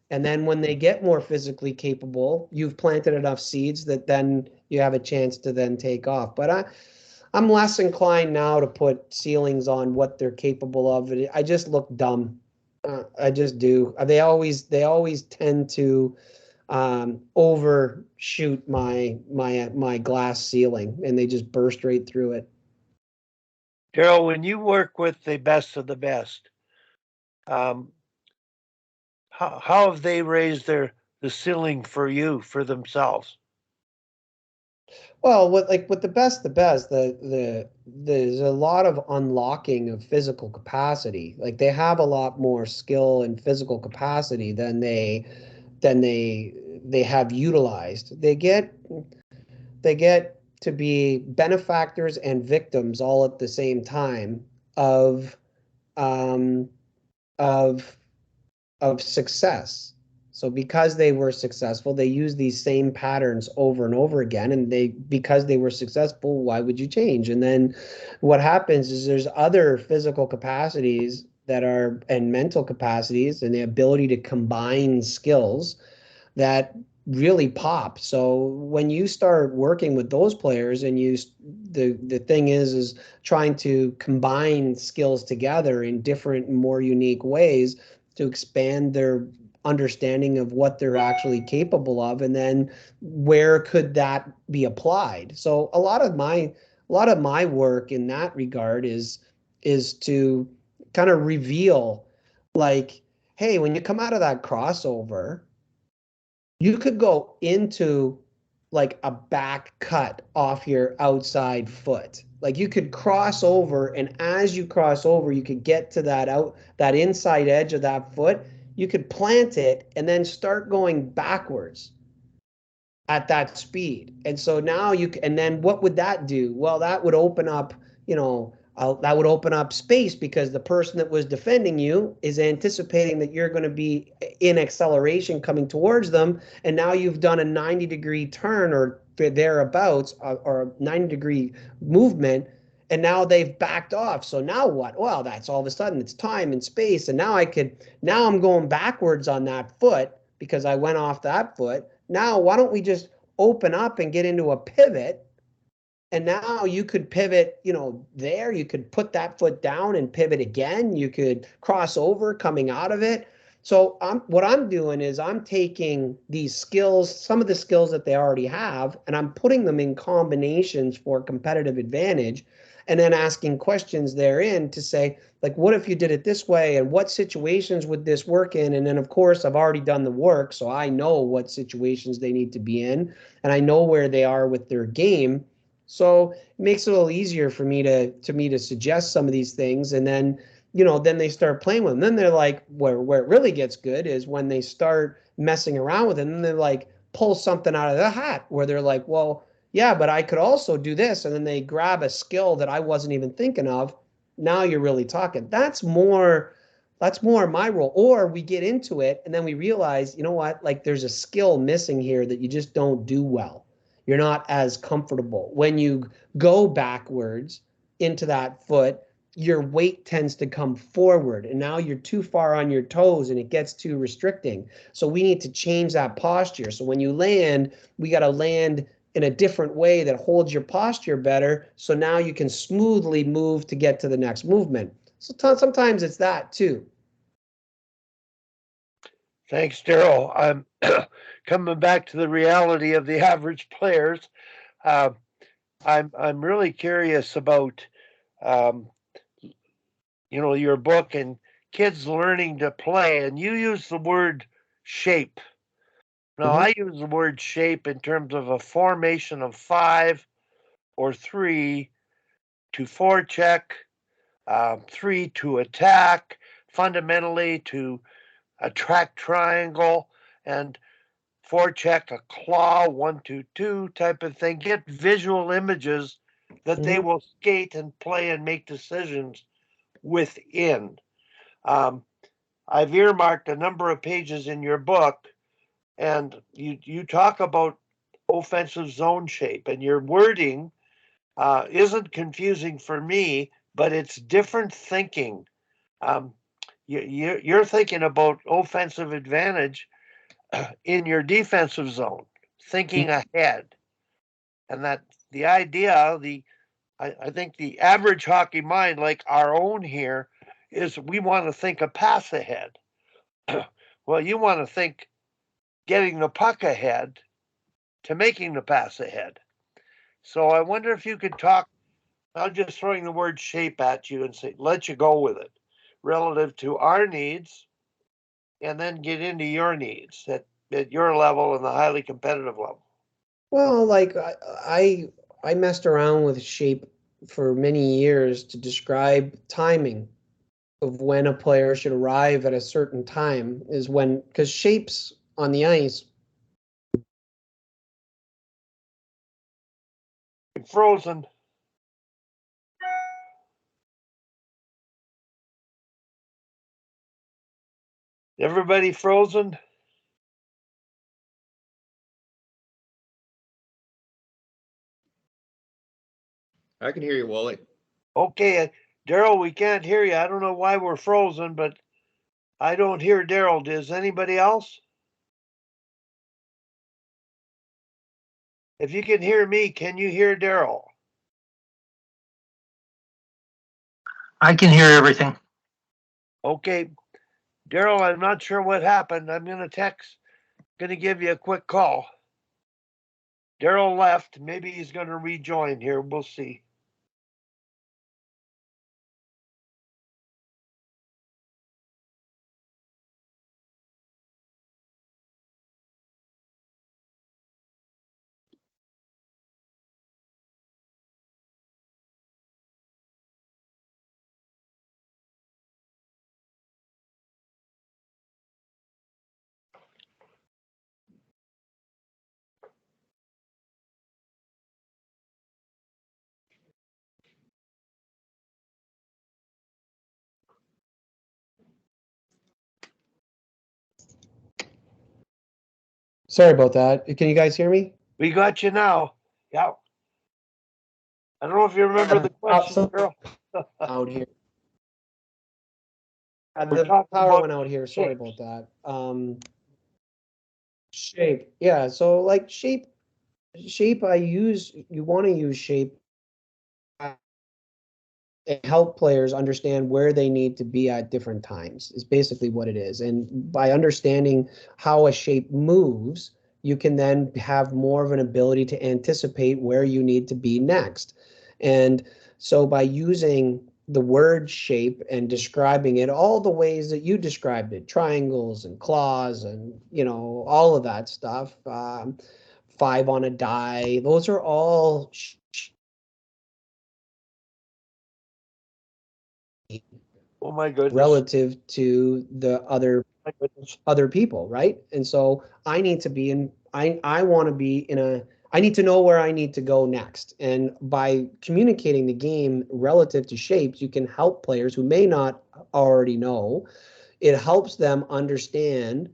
[SPEAKER 1] And then when they get more physically capable, you've planted enough seeds that then you have a chance to then take off. But I'm less inclined now to put ceilings on what they're capable of. I just look dumb. I just do. They always tend to overshoot my glass ceiling, and they just burst right through it.
[SPEAKER 2] Darryl, when you work with the best of the best, um, how have they raised the ceiling for you for themselves?
[SPEAKER 1] Well, with the best, there's a lot of unlocking of physical capacity. Like they have a lot more skill and physical capacity than they have utilized. They get to be benefactors and victims all at the same time of um, of of success. So because they were successful, they use these same patterns over and over again. And because they were successful, why would you change? And then what happens is there's other physical capacities and mental capacities and the ability to combine skills that really pop. So when you start working with those players, and the thing is trying to combine skills together in different, more unique ways to expand their understanding of what they're actually capable of, and then where could that be applied. So a lot of my work in that regard is to kind of reveal, like, hey, when you come out of that crossover, you could go into like a back cut off your outside foot. Like you could cross over, and as you cross over, you could get to that inside edge of that foot. you could plant it and then start going backwards at that speed. And so now and then what would that do? Well, that would open up, that would open up space because the person that was defending you is anticipating that you're going to be in acceleration coming towards them. And now you've done a 90-degree turn or thereabouts, or a 90-degree movement. And now they've backed off. So now what? Well, that's all of a sudden it's time and space. And now I'm going backwards on that foot because I went off that foot. Now, why don't we just open up and get into a pivot? And now you could pivot, there. You could put that foot down and pivot again. You could cross over coming out of it. So what I'm doing is I'm taking these skills, some of the skills that they already have, and I'm putting them in combinations for competitive advantage, and then asking questions therein to say, like, what if you did it this way, and what situations would this work in? And then, of course, I've already done the work, so I know what situations they need to be in, and I know where they are with their game. So it makes it a little easier for me to suggest some of these things, and then then they start playing with them. Then they're like, where it really gets good is when they start messing around with it, and they're like, pull something out of the hat where they're like, well, yeah, but I could also do this, and then they grab a skill that I wasn't even thinking of. Now you're really talking. That's more my role. Or we get into it and then we realize, you know what, like there's a skill missing here that you just don't do well. You're not as comfortable. When you go backwards into that foot, your weight tends to come forward, and now you're too far on your toes and it gets too restricting. So we need to change that posture. So when you land, we got to land in a different way that holds your posture better. So now you can smoothly move to get to the next movement. So sometimes it's that too.
[SPEAKER 2] Thanks, Darryl. I'm coming back to the reality of the average players. Uh, I'm really curious about um, your book and kids learning to play, and you use the word shape. Now,
[SPEAKER 1] Mm-hmm.
[SPEAKER 2] I use the word shape in terms of a formation of 5 or 3 to forecheck, 3 to attack, fundamentally to attract triangle, and forecheck a claw 1-2 type of thing. Get visual images that they
[SPEAKER 1] Mm-hmm.
[SPEAKER 2] will skate and play and make decisions within. Um, I've earmarked a number of pages in your book, and you talk about offensive zone shape, and your wording isn't confusing for me, but it's different thinking. Um, you're thinking about offensive advantage in your defensive zone, thinking ahead, and that the idea, I think the average hockey mind, like our own here, is we want to think a pass ahead. Well, you want to think getting the puck ahead to making the pass ahead. So I wonder if you could talk, not just throwing the word shape at you and say, let you go with it, relative to our needs, and then get into your needs at your level and the highly competitive level.
[SPEAKER 1] Well, like I messed around with shape for many years to describe timing of when a player should arrive at a certain time is when, because shapes on the ice.
[SPEAKER 2] Frozen. Everybody frozen?
[SPEAKER 4] I can hear you, Wally.
[SPEAKER 2] Okay, Darryl, we can't hear you. I don't know why we're frozen, but I don't hear Darryl. Does anybody else? If you can hear me, can you hear Darryl?
[SPEAKER 5] I can hear everything.
[SPEAKER 2] Okay, Darryl, I'm not sure what happened. I'm going to give you a quick call. Darryl left. Maybe he's going to rejoin here. We'll see.
[SPEAKER 1] Sorry about that. Can you guys hear me?
[SPEAKER 2] We got you now. Yeah. I don't know if you remember the question,
[SPEAKER 1] So
[SPEAKER 2] Darryl.
[SPEAKER 1] out here.
[SPEAKER 2] We're
[SPEAKER 1] The
[SPEAKER 2] talking
[SPEAKER 1] power
[SPEAKER 2] about
[SPEAKER 1] went out here. Sorry
[SPEAKER 2] shapes.
[SPEAKER 1] about that. Shape. Yeah. So like shape. You want to use shape and help players understand where they need to be at different times is basically what it is. And by understanding how a shape moves, you can then have more of an ability to anticipate where you need to be next. And so by using the word shape and describing it all the ways that you described it, triangles and claws and all of that stuff, five on a die, those are all
[SPEAKER 2] Oh my goodness.
[SPEAKER 1] relative to the
[SPEAKER 2] My goodness.
[SPEAKER 1] other people, right? And so I need to be in I want to be in a I need to know where I need to go next. And by communicating the game relative to shapes, you can help players who may not already know. It helps them understand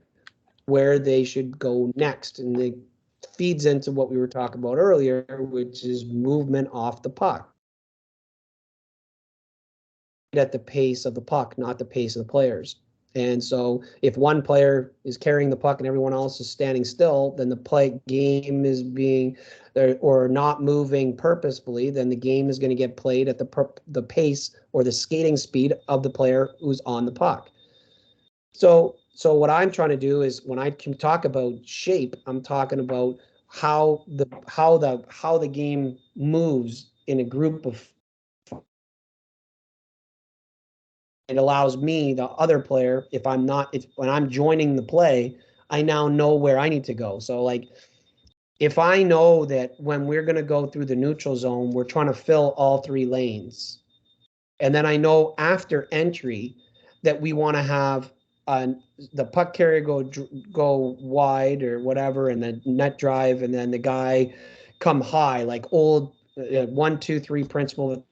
[SPEAKER 1] where they should go next. And it feeds into what we were talking about earlier, which is movement off the puck at the pace of the puck, not the pace of the players. And so if one player is carrying the puck and everyone else is standing still, then the play game is being or not moving purposefully, then the game is going to get played at the pace or the skating speed of the player who's on the puck. So what I'm trying to do is when I can talk about shape, I'm talking about how the game moves in a group of it allows me, the other player, if I'm not, if when I'm joining the play, I now know where I need to go. So like if I know that when we're going to go through the neutral zone, we're trying to fill all three lanes. And then I know after entry that we want to have the puck carrier go wide or whatever, and then net drive, and then the guy come high, like old 1-2-3 principle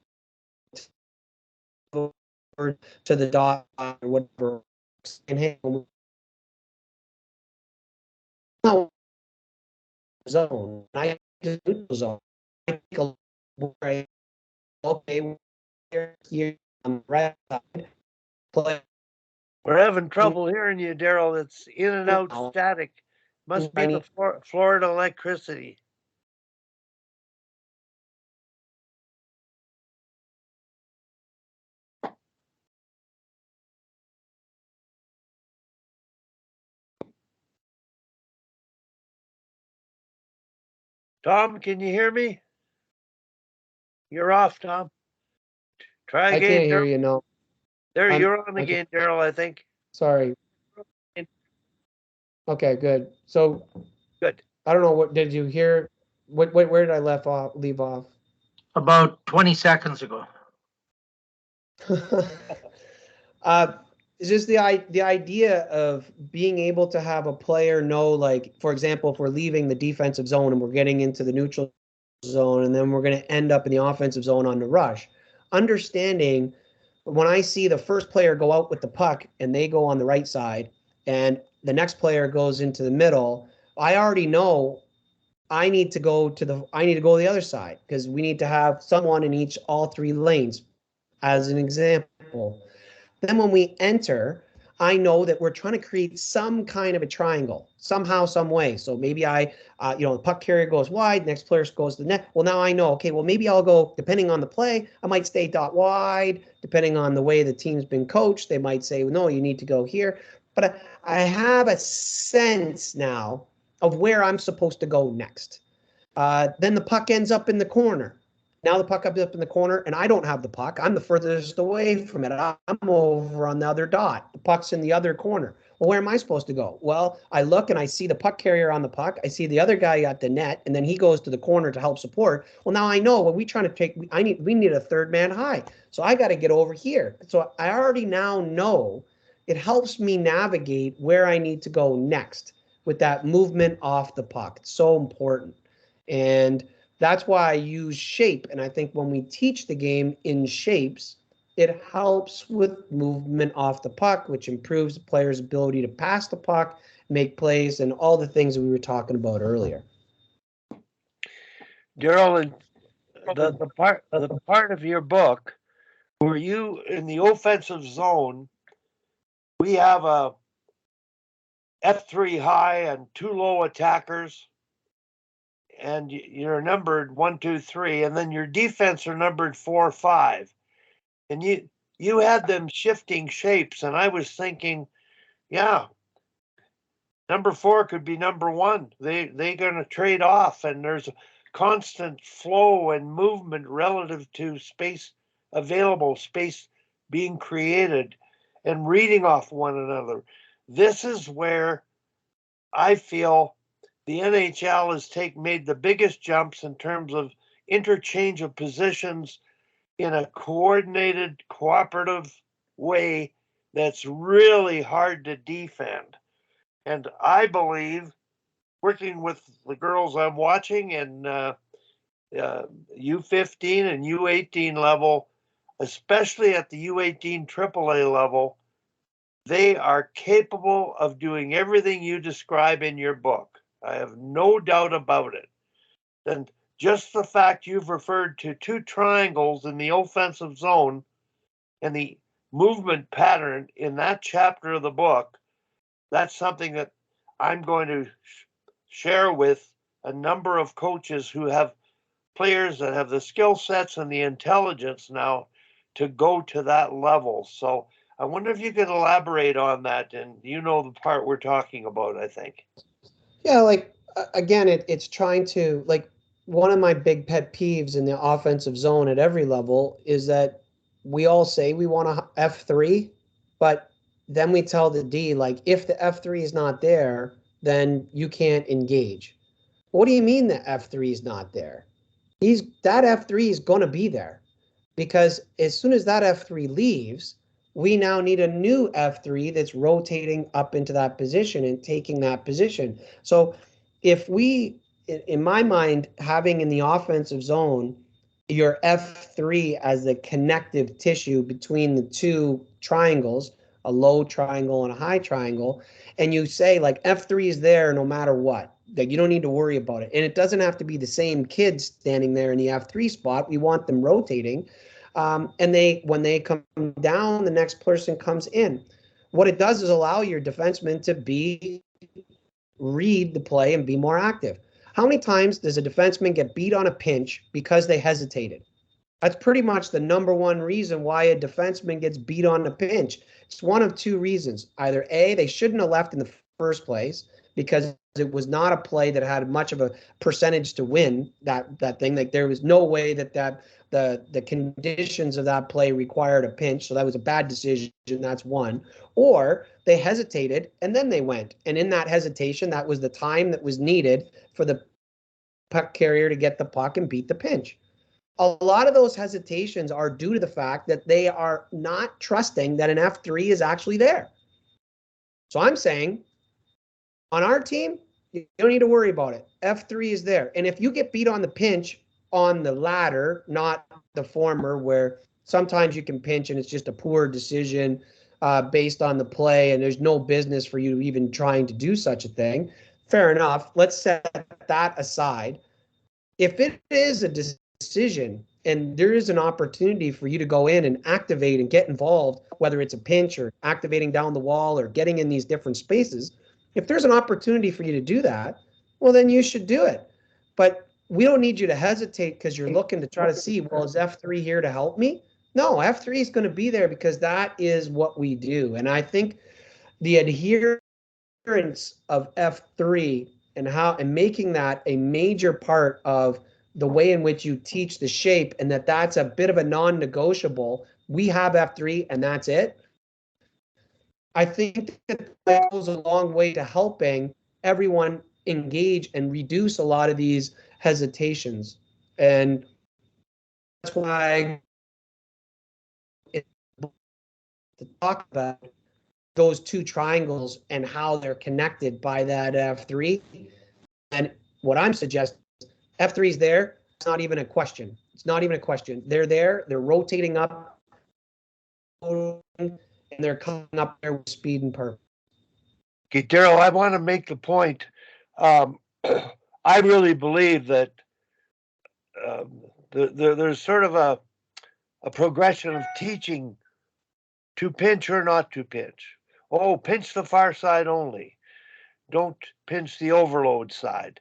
[SPEAKER 1] to the dot or whatever. And hey, zone. I neutral zone. I take a where okay, here I'm right side. Play
[SPEAKER 2] We're having trouble hearing you, Darryl. It's in and out
[SPEAKER 1] now.
[SPEAKER 2] static. Must be
[SPEAKER 1] I
[SPEAKER 2] the
[SPEAKER 1] need
[SPEAKER 2] Florida electricity. Tom, can you hear me? You're off, Tom. Try
[SPEAKER 1] I
[SPEAKER 2] again,
[SPEAKER 1] can't hear
[SPEAKER 2] Darryl.
[SPEAKER 1] you. No,
[SPEAKER 2] There,
[SPEAKER 1] I'm.
[SPEAKER 2] you're on
[SPEAKER 1] I can,
[SPEAKER 2] again, Darryl, I think.
[SPEAKER 1] sorry. Okay, good. So
[SPEAKER 2] Good.
[SPEAKER 1] I don't know what did you hear? Where did I leave off?
[SPEAKER 5] About 20 seconds ago.
[SPEAKER 1] uh, it's just the idea of being able to have a player know, like, for example, if we're leaving the defensive zone and we're getting into the neutral zone, and then we're going to end up in the offensive zone on the rush. Understanding when I see the first player go out with the puck and they go on the right side, and the next player goes into the middle, I already know I need to go to the other side because we need to have someone in all three lanes, as an example. Then when we enter, I know that we're trying to create some kind of a triangle somehow, some way. So maybe the puck carrier goes wide, next player goes to the net. Well, now I know, okay, well, maybe I'll go, depending on the play, I might stay dot wide, depending on the way the team's been coached. They might say, well, no, you need to go here. But I have a sense now of where I'm supposed to go next. Then the puck ends up in the corner. Now the puck up in the corner, and I don't have the puck. I'm the furthest away from it. I'm over on the other dot. The puck's in the other corner. Well, where am I supposed to go? Well, I look and I see the puck carrier on the puck. I see the other guy at the net, and then he goes to the corner to help support. Well, now I know what we trying to take. We need a third man high. So I got to get over here. So I already now know. It helps me navigate where I need to go next with that movement off the puck. It's so important. And that's why I use shape. And I think when we teach the game in shapes, it helps with movement off the puck, which improves the player's ability to pass the puck, make plays, and all the things that we were talking about earlier.
[SPEAKER 2] Darryl, and the part of your book where you in the offensive zone, we have a F3 high and 2 low attackers, and you're numbered 1, 2, 3, and then your defense are numbered 4, 5, and you had them shifting shapes, and I was thinking, yeah, number 4 could be number 1. They're going to trade off, and there's constant flow and movement relative to space available, space being created, and reading off one another. This is where I feel the NHL has made the biggest jumps in terms of interchange of positions in a coordinated, cooperative way that's really hard to defend. And I believe, working with the girls I'm watching and U15 and U18 level, especially at the U18 AAA level, they are capable of doing everything you describe in your book. I have no doubt about it. And just the fact you've referred to 2 triangles in the offensive zone and the movement pattern in that chapter of the book, that's something that I'm going to share with a number of coaches who have players that have the skill sets and the intelligence now to go to that level. So I wonder if you could elaborate on that, and you know the part we're talking about, I think.
[SPEAKER 1] Yeah, like again, it's trying to like one of my big pet peeves in the offensive zone at every level is that we all say we want a F3, but then we tell the D like if the F3 is not there, then you can't engage. What do you mean the F3 is not there? That F3 is going to be there because as soon as that F3 leaves, we now need a new F3 that's rotating up into that position and taking that position. So if we, in my mind, having in the offensive zone, your F3 as the connective tissue between the 2 triangles, a low triangle and a high triangle, and you say like F3 is there no matter what. Like you don't need to worry about it. And it doesn't have to be the same kids standing there in the F3 spot. We want them rotating. And when they come down, the next person comes in. What it does is allow your defenseman to read the play and be more active. How many times does a defenseman get beat on a pinch because they hesitated? That's pretty much the number one reason why a defenseman gets beat on a pinch. It's one of 2 reasons. Either A, they shouldn't have left in the first place because it was not a play that had much of a percentage to win that thing. Like there was no way that the conditions of that play required a pinch, so that was a bad decision. That's one. Or they hesitated and then they went, and in that hesitation, that was the time that was needed for the puck carrier to get the puck and beat the pinch. A lot of those hesitations are due to the fact that they are not trusting that an F3 is actually there. So I'm saying on our team, you don't need to worry about it. F3 is there. And if you get beat on the pinch on the latter, not the former, where sometimes you can pinch and it's just a poor decision based on the play and there's no business for you even trying to do such a thing, fair enough. Let's set that aside. If it is a decision and there is an opportunity for you to go in and activate and get involved, whether it's a pinch or activating down the wall or getting in these different spaces, if there's an opportunity for you to do that, well, then you should do it. But we don't need you to hesitate because you're looking to try to see, well, is F3 here to help me? No, F3 is going to be there because that is what we do. And I think the adherence of F3 and making that a major part of the way in which you teach the shape, and that's a bit of a non-negotiable. We have F3 and that's it. I think that goes a long way to helping everyone engage and reduce a lot of these hesitations. And that's why to talk about those 2 triangles and how they're connected by that F3. And what I'm suggesting, F3 is there. It's not even a question. It's not even a question. They're there. They're rotating up, and they're coming up there with speed and purpose.
[SPEAKER 2] Okay, Darryl, I want to make the point. Um, I really believe that there's sort of a progression of teaching to pinch or not to pinch. Oh, pinch the far side only. Don't pinch the overload side.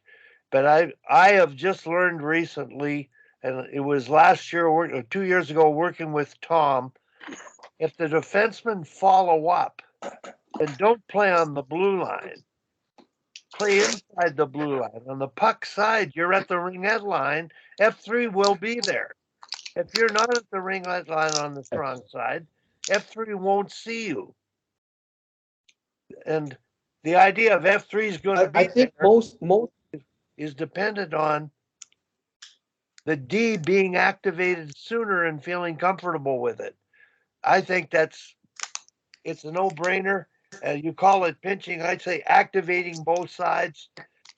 [SPEAKER 2] But I have just learned recently, and it was last year or 2 years ago, working with Tom. If the defensemen follow up, then don't play on the blue line. Play inside the blue line. On the puck side, you're at the ringette line. F3 will be there. If you're not at the ringette line on the strong side, F3 won't see you. And the idea of F3 is going to
[SPEAKER 1] I
[SPEAKER 2] be
[SPEAKER 1] think
[SPEAKER 2] there
[SPEAKER 1] most
[SPEAKER 2] is dependent on the D being activated sooner and feeling comfortable with it. I think it's a no-brainer. You call it pinching. I'd say activating both sides.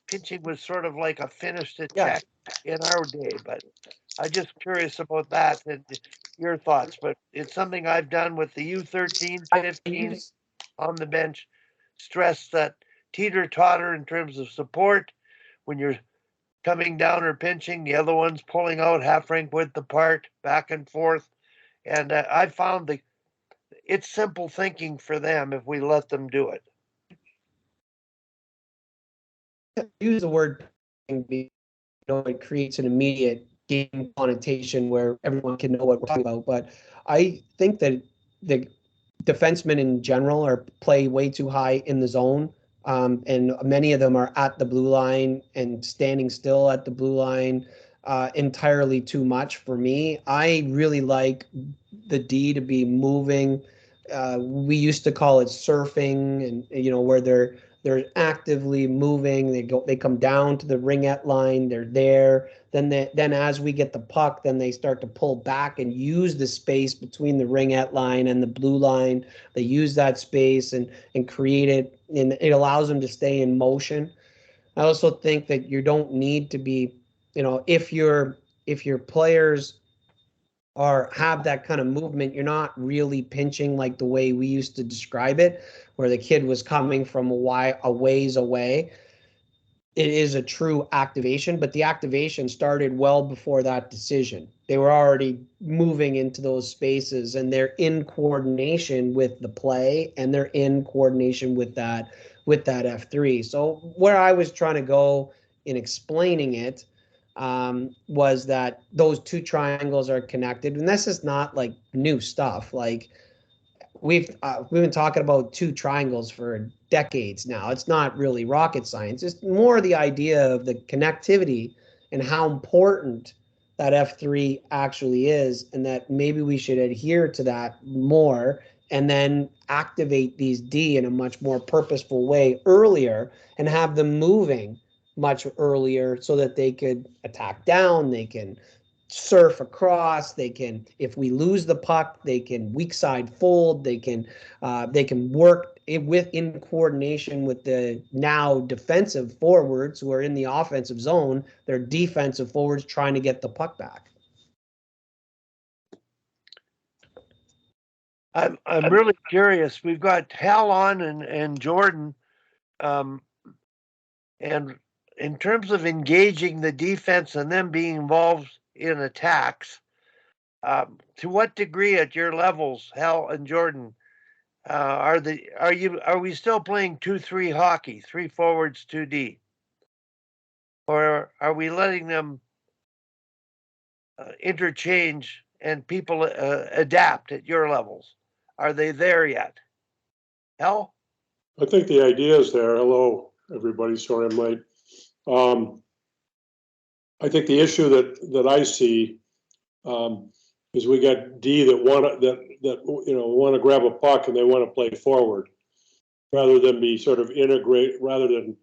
[SPEAKER 2] Pitching was sort of like a finish to
[SPEAKER 1] yeah.
[SPEAKER 2] check in our day, but I'm just curious about that and your thoughts. But it's something I've done with the U13,
[SPEAKER 1] I
[SPEAKER 2] 15
[SPEAKER 1] use
[SPEAKER 2] on the bench. Stress that teeter-totter in terms of support when you're coming down or pinching, the other one's pulling out half rink width apart, back and forth. And I found it's simple thinking for them if we let them do it.
[SPEAKER 1] use the word it creates an immediate game connotation where everyone can know what we're talking about. But I think that the defensemen in general are play way too high in the zone. And many of them are at the blue line and standing still at the blue line entirely too much for me. I really like the D to be moving. We used to call it surfing, and where they're actively moving. They come down to the ringette line. They're there. Then as we get the puck, then they start to pull back and use the space between the ringette line and the blue line. They use that space and create it, and it allows them to stay in motion. I also think that you don't need to be, if your players have that kind of movement, you're not really pinching like the way we used to describe it, where the kid was coming from a ways away. It is a true activation, but the activation started well before that decision. They were already moving into those spaces, and they're in coordination with the play, and they're in coordination with that F3. So where I was trying to go in explaining it was that those two triangles are connected, and this is not like new stuff. Like we've been talking about two triangles for decades now. It's not really rocket science. It's more the idea of the connectivity and how important that F3 actually is, and that maybe we should adhere to that more and then activate these D in a much more purposeful way earlier and have them moving much earlier so that they could attack down, they can surf across, they can, if we lose the puck, they can weak side fold, they can work in coordination with the now defensive forwards who are in the offensive zone. They're defensive forwards trying to get the puck back.
[SPEAKER 2] I'm really curious. We've got Hal on and Jordan, and in terms of engaging the defense and them being involved in attacks, to what degree at your levels, Hal and Jordan, are we still playing 2-3 hockey, 3 forwards, 2D, or are we letting them interchange and people adapt at your levels? Are they there yet? Hal?
[SPEAKER 6] I think the idea is there. Hello, everybody. Sorry I'm late. I think the issue that I see is we got D that want to grab a puck and they want to play forward rather than be sort of rather than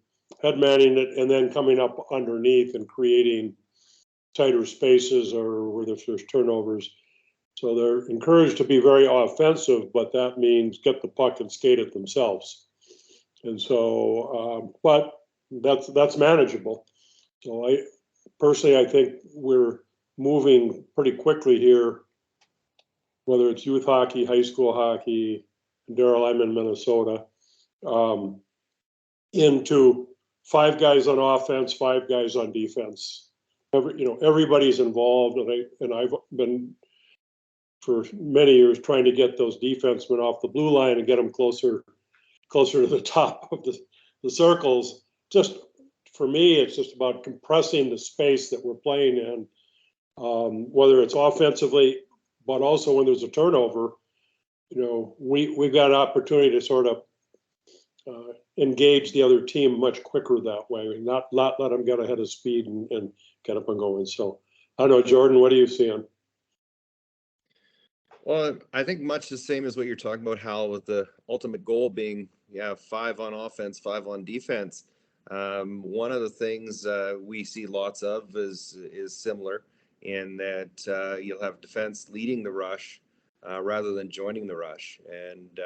[SPEAKER 6] headmanning it and then coming up underneath and creating tighter spaces or where there's turnovers. So they're encouraged to be very offensive, but that means get the puck and skate it themselves. And so, but that's manageable. So I think we're moving pretty quickly here, whether it's youth hockey, high school hockey. Darryl, I'm in Minnesota. into 5 guys on offense, 5 guys on defense. Everybody's involved, and I've been for many years trying to get those defensemen off the blue line and get them closer to the top of the circles. Just for me, it's just about compressing the space that we're playing in, whether it's offensively, but also when there's a turnover, we've got an opportunity to sort of engage the other team much quicker that way, not let them get ahead of speed and get up and going. So I don't know, Jordan, what are you seeing?
[SPEAKER 4] Well, I think much the same as what you're talking about, Hal, with the ultimate goal being, 5 on offense, 5 on defense. One of the things we see lots of is similar in that you'll have defense leading the rush rather than joining the rush. And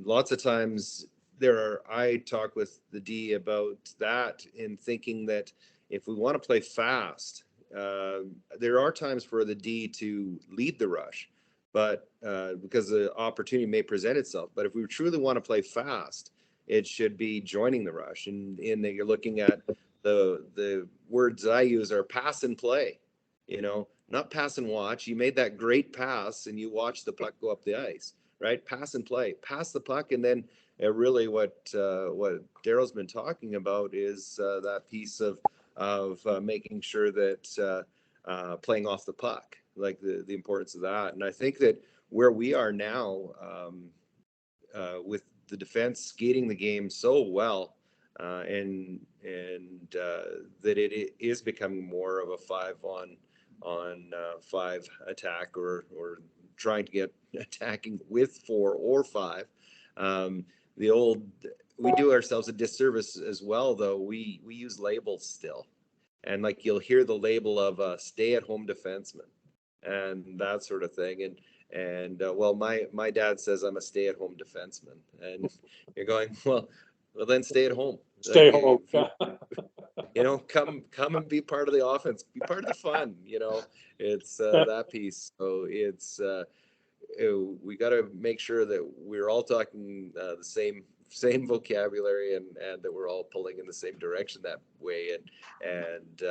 [SPEAKER 4] lots of times I talk with the D about that in thinking that if we want to play fast, there are times for the D to lead the rush, but because the opportunity may present itself. But if we truly want to play fast, it should be joining the rush. And in that you're looking at the words I use are pass and play, not pass and watch. You made that great pass and you watch the puck go up the ice, right? Pass and play, pass the puck. And then really what Darryl's been talking about is that piece of making sure that playing off the puck, like the importance of that. And I think that where we are now with the defense skating the game so well, and that it is becoming more of a 5 on 5 attack, or trying to get attacking with 4 or 5. We do ourselves a disservice as well, though. We use labels still, and like you'll hear the label of a stay-at-home defenseman and that sort of thing. And well, my dad says I'm a stay-at-home defenseman, and you're going, well then stay at home.
[SPEAKER 6] Stay home.
[SPEAKER 4] Come and be part of the offense, be part of the fun. It's that piece. So it's we got to make sure that we're all talking the same vocabulary, and that we're all pulling in the same direction that way. And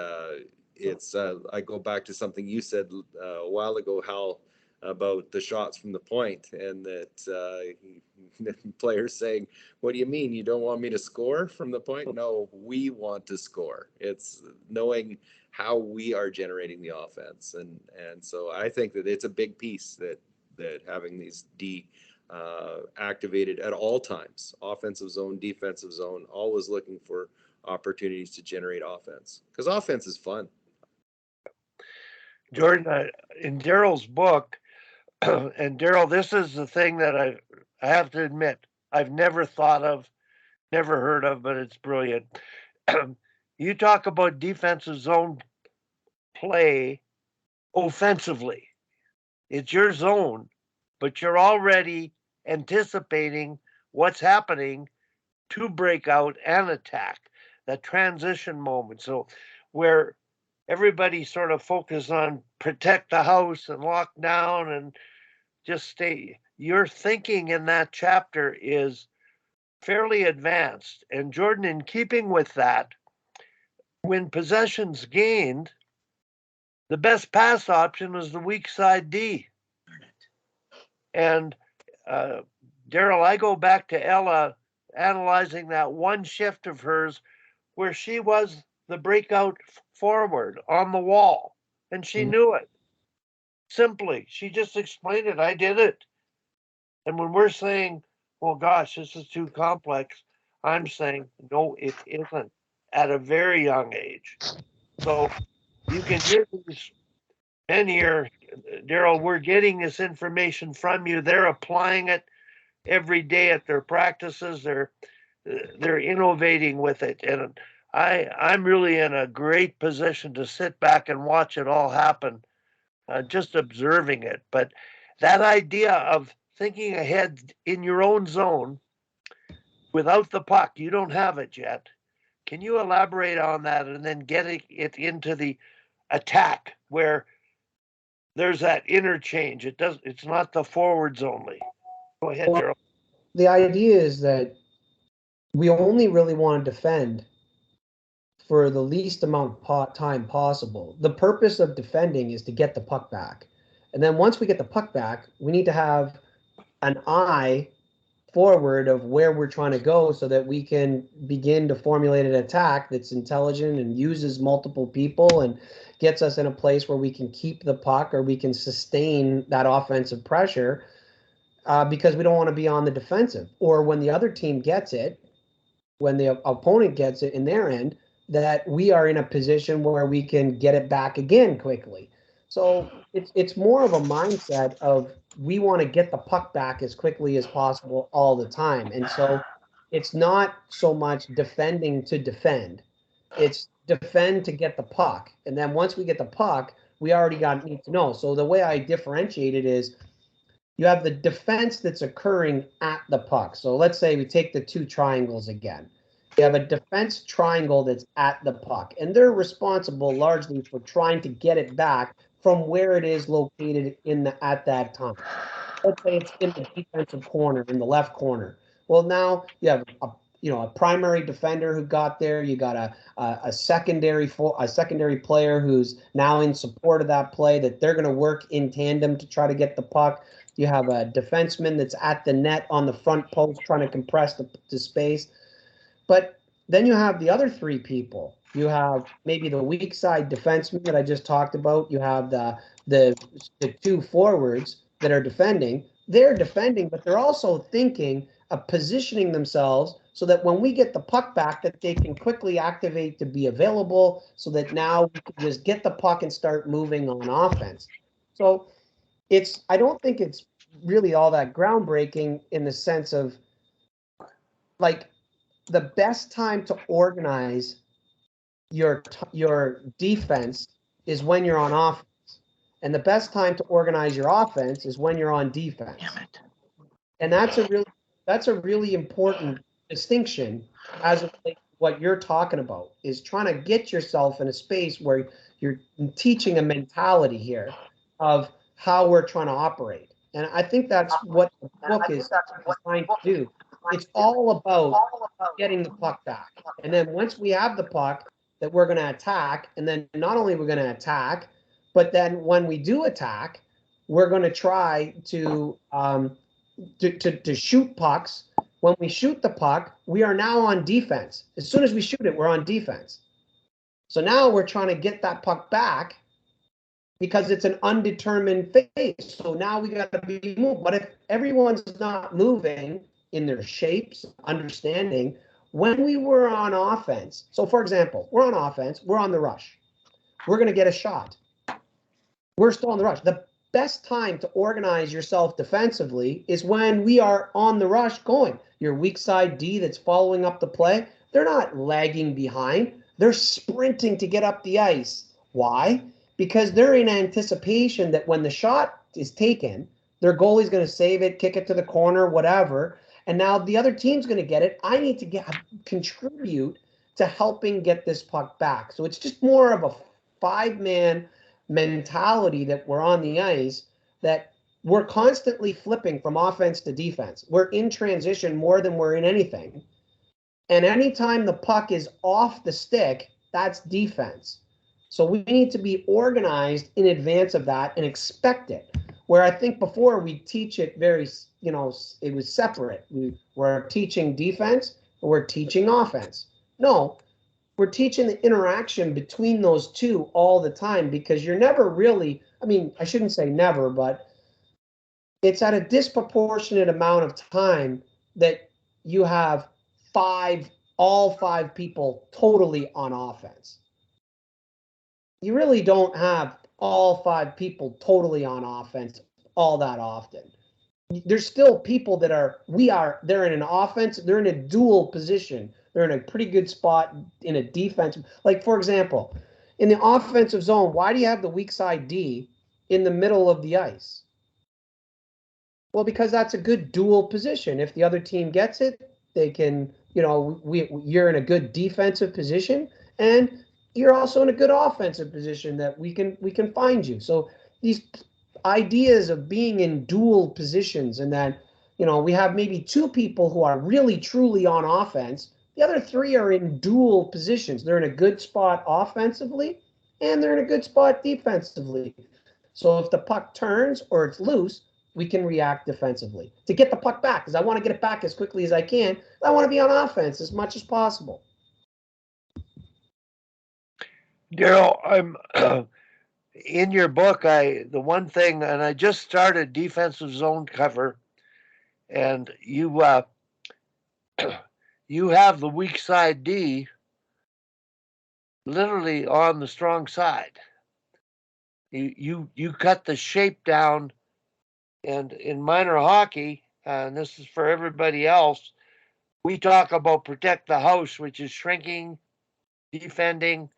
[SPEAKER 4] it's I go back to something you said a while ago, Hal, about the shots from the point, and that players saying, what do you mean, you don't want me to score from the point? No, we want to score. It's knowing how we are generating the offense. And so I think that it's a big piece that having these D activated at all times, offensive zone, defensive zone, always looking for opportunities to generate offense, because offense is fun.
[SPEAKER 2] Jordan, in Darryl's book, and Darryl, this is the thing that I have to admit, I've never thought of, never heard of, but it's brilliant. You talk about defensive zone play offensively. It's your zone, but you're already anticipating what's happening to break out and attack, that transition moment. So where everybody sort of focus on protect the house and lock down and just stay, your thinking in that chapter is fairly advanced. And Jordan, in keeping with that, when possession's gained, the best pass option is the weak side D. And Darryl, I go back to Ella analyzing that one shift of hers where she was the breakout forward on the wall, and she knew it. Simply, she just explained it. I did it. And when we're saying, well, gosh, this is too complex, I'm saying, no, it isn't at a very young age. So you can hear these men here, Darryl, we're getting this information from you. They're applying it every day at their practices. They're innovating with it. And I'm really in a great position to sit back and watch it all happen, just observing it. But that idea of thinking ahead in your own zone without the puck, you don't have it yet. Can you elaborate on that, and then getting it into the attack where there's that interchange? It's not the forwards only. Go ahead,
[SPEAKER 1] Well,
[SPEAKER 2] Darryl.
[SPEAKER 1] the idea is that we only really want to defend for the least amount of time possible. The purpose of defending is to get the puck back. And then once we get the puck back, we need to have an eye forward of where we're trying to go so that we can begin to formulate an attack that's intelligent and uses multiple people and gets us in a place where we can keep the puck or we can sustain that offensive pressure, because we don't want to be on the defensive. Or when the other team gets it, when the opponent gets it in their end, that we are in a position where we can get it back again quickly. So it's more of a mindset of we want to get the puck back as quickly as possible all the time. And so it's not so much defending to defend. It's defend to get the puck. And then once we get the puck, we already need to know. So the way I differentiate it is you have the defense that's occurring at the puck. So let's say we take the two triangles again. You have a defense triangle that's at the puck, and they're responsible largely for trying to get it back from where it is located at that time. Let's say it's in the defensive corner, in the left corner. Well, now you have a primary defender who got there. You got a secondary player who's now in support of that play, that they're going to work in tandem to try to get the puck. You have a defenseman that's at the net on the front post trying to compress the space. But then you have the other three people. You have maybe the weak side defenseman that I just talked about. You have the two forwards that are defending. They're defending, but they're also thinking of positioning themselves so that when we get the puck back, that they can quickly activate to be available, so that now we can just get the puck and start moving on offense. So I don't think it's really all that groundbreaking in the sense of, like, the best time to organize your defense is when you're on offense, and the best time to organize your offense is when you're on defense.
[SPEAKER 5] Damn it.
[SPEAKER 1] And that's a really important distinction as of what you're talking about, is trying to get yourself in a space where you're teaching a mentality here of how we're trying to operate. And I think that's what the book is designed to do. It's all about getting the puck back. And then once we have the puck, that we're going to attack. And then not only we're going to attack, but then when we do attack, we're going to try to shoot pucks. When we shoot the puck, we are now on defense. As soon as we shoot it, we're on defense. So now we're trying to get that puck back because it's an undetermined phase. So now we got to be moved. But if everyone's not moving in their shapes, understanding, when we were on offense, so for example, we're on offense, we're on the rush. We're going to get a shot. We're still on the rush. The best time to organize yourself defensively is when we are on the rush going. Your weak side D that's following up the play, they're not lagging behind. They're sprinting to get up the ice. Why? Because they're in anticipation that when the shot is taken, their goalie's going to save it, kick it to the corner, whatever. And now the other team's going to get it. I need to contribute to helping get this puck back. So it's just more of a five-man mentality that we're on the ice, that we're constantly flipping from offense to defense. We're in transition more than we're in anything. And anytime the puck is off the stick, that's defense. So we need to be organized in advance of that and expect it. Where I think before we teach it very, it was separate. We're teaching defense, or we're teaching offense. No, we're teaching the interaction between those two all the time, because you're never really, I shouldn't say never, but it's at a disproportionate amount of time that you have all five people totally on offense. You really don't have all five people totally on offense all that often. There's still people they're in an offense, they're in a dual position. They're in a pretty good spot in a defense. Like, for example, in the offensive zone, why do you have the weak side D in the middle of the ice? Well, because that's a good dual position. If the other team gets it, they can, you're in a good defensive position, and you're also in a good offensive position that we can find you. So these ideas of being in dual positions, and that we have maybe 2 people who are really truly on offense. The other 3 are in dual positions. They're in a good spot offensively, and they're in a good spot defensively. So if the puck turns or it's loose, we can react defensively to get the puck back, because I want to get it back as quickly as I can. I want to be on offense as much as possible.
[SPEAKER 2] Darryl, I'm in your book. The one thing, and I just started defensive zone cover, and you you have the weak side D literally on the strong side. You cut the shape down, and in minor hockey, and this is for everybody else, we talk about protect the house, which is shrinking, defending,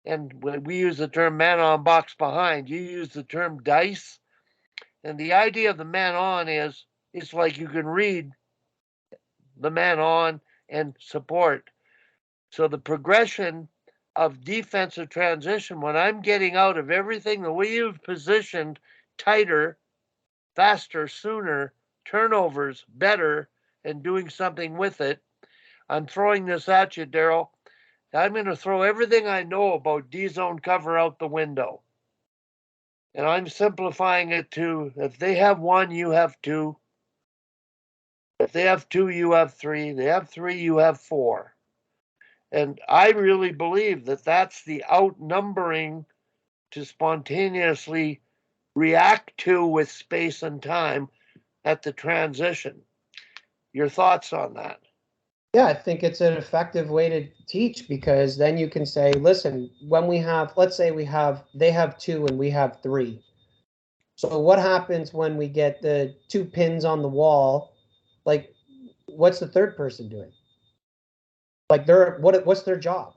[SPEAKER 2] and we use the term man on box behind. You use the term dice, and the idea of the man on is it's like you can read the man on and support. So the progression of defensive transition, when I'm getting out of everything the way you've positioned, tighter, faster, sooner, turnovers, better, and doing something with it. I'm throwing this at you, Darryl. I'm going to throw everything I know about D-zone cover out the window. And I'm simplifying it to, if they have 1, you have 2. If they have 2, you have 3. They have 3, you have 4. And I really believe that that's the outnumbering to spontaneously react to with space and time at the transition. Your thoughts on that?
[SPEAKER 1] Yeah, I think it's an effective way to teach, because then you can say, listen, when we have, let's say they have 2 and we have 3. So what happens when we get the 2 pins on the wall? Like, what's the third person doing? Like, what's their job?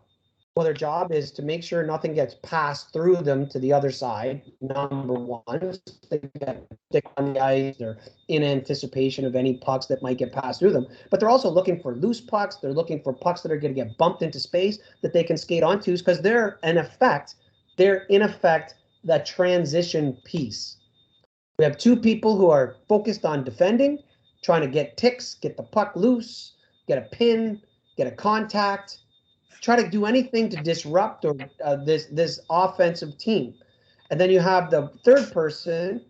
[SPEAKER 1] Well, their job is to make sure nothing gets passed through them to the other side. Number 1, so they get stick on the ice. They're in anticipation of any pucks that might get passed through them. But they're also looking for loose pucks. They're looking for pucks that are going to get bumped into space that they can skate onto, because they're in effect the transition piece. We have 2 people who are focused on defending, trying to get ticks, get the puck loose, get a pin, get a contact, try to do anything to disrupt or this offensive team. And then you have the third person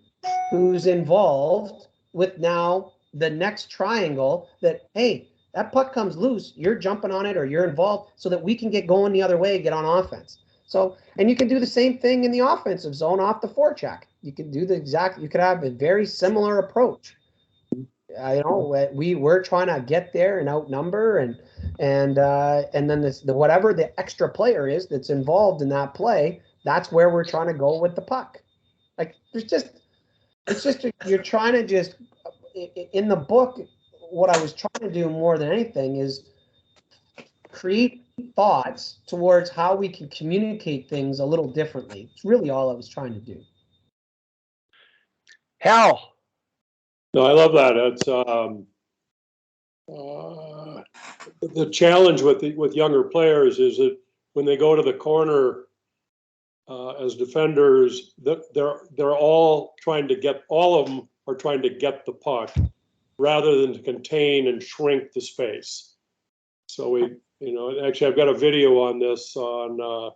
[SPEAKER 1] who's involved with now the next triangle that, hey, that puck comes loose, you're jumping on it or you're involved so that we can get going the other way, get on offense. So, and you can do the same thing in the offensive zone off the forecheck. You could do you could have a very similar approach. We're trying to get there and outnumber and then the whatever the extra player is that's involved in that play, that's where we're trying to go with the puck. Like you're trying to just, in the book, what I was trying to do more than anything is create thoughts towards how we can communicate things a little differently. It's really all I was trying to do.
[SPEAKER 2] Hal.
[SPEAKER 6] No, I love that. It's the challenge with younger players is that when they go to the corner as defenders, they're all trying to get, all of them are trying to get the puck rather than to contain and shrink the space. So actually I've got a video on this on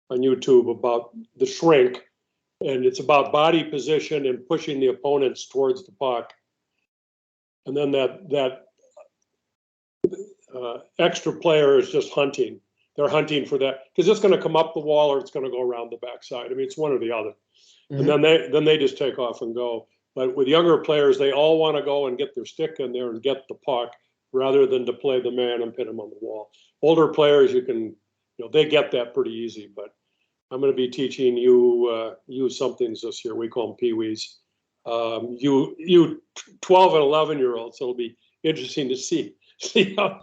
[SPEAKER 6] YouTube about the shrink, and it's about body position and pushing the opponents towards the puck. And then that extra player is just hunting. They're hunting for that because it's going to come up the wall or it's going to go around the backside. I mean, it's one or the other. Mm-hmm. And then they just take off and go. But with younger players, they all want to go and get their stick in there and get the puck rather than to play the man and pin him on the wall. Older players, they get that pretty easy. But I'm going to be teaching you somethings this year. We call them peewees. You 12 and 11-year-olds. So it'll be interesting to see how,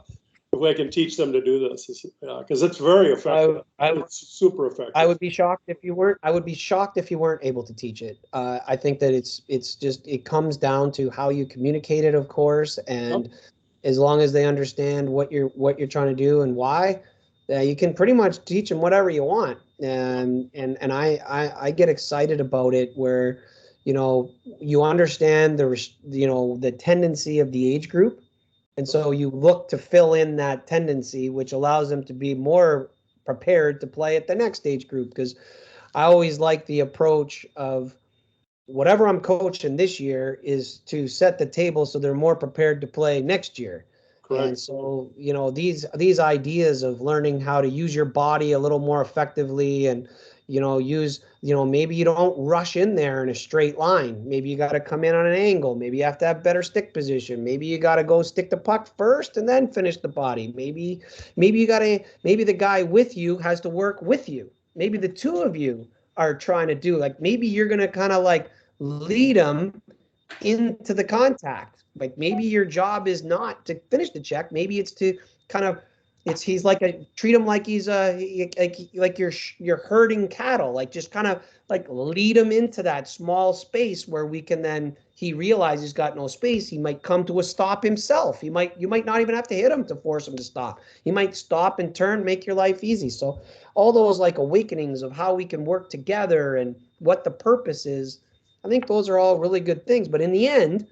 [SPEAKER 6] if I can teach them to do this, because it's very effective. It's super effective.
[SPEAKER 1] I would be shocked if you weren't. I would be shocked if you weren't able to teach it. I think that it comes down to how you communicate it, of course, and yep. As long as they understand what you're trying to do and why, you can pretty much teach them whatever you want. And I get excited about it where, you understand the tendency of the age group. And so you look to fill in that tendency, which allows them to be more prepared to play at the next age group. Because I always like the approach of whatever I'm coaching this year is to set the table so they're more prepared to play next year.
[SPEAKER 6] Correct.
[SPEAKER 1] And so, these ideas of learning how to use your body a little more effectively and, maybe you don't rush in there in a straight line. Maybe you got to come in on an angle. Maybe you have to have better stick position. Maybe you got to go stick the puck first and then finish the body. Maybe the guy with you has to work with you. Maybe the two of you are trying to do, like, maybe you're going to kind of like lead them into the contact. Like, maybe your job is not to finish the check. Maybe it's to kind of, he's like treat him like he's like you're herding cattle, like just kind of like lead him into that small space where he realizes he's got no space. He might come to a stop himself. You might not even have to hit him to force him to stop. He might stop and turn, make your life easy. So all those like awakenings of how we can work together and what the purpose is, I think those are all really good things. But in the end,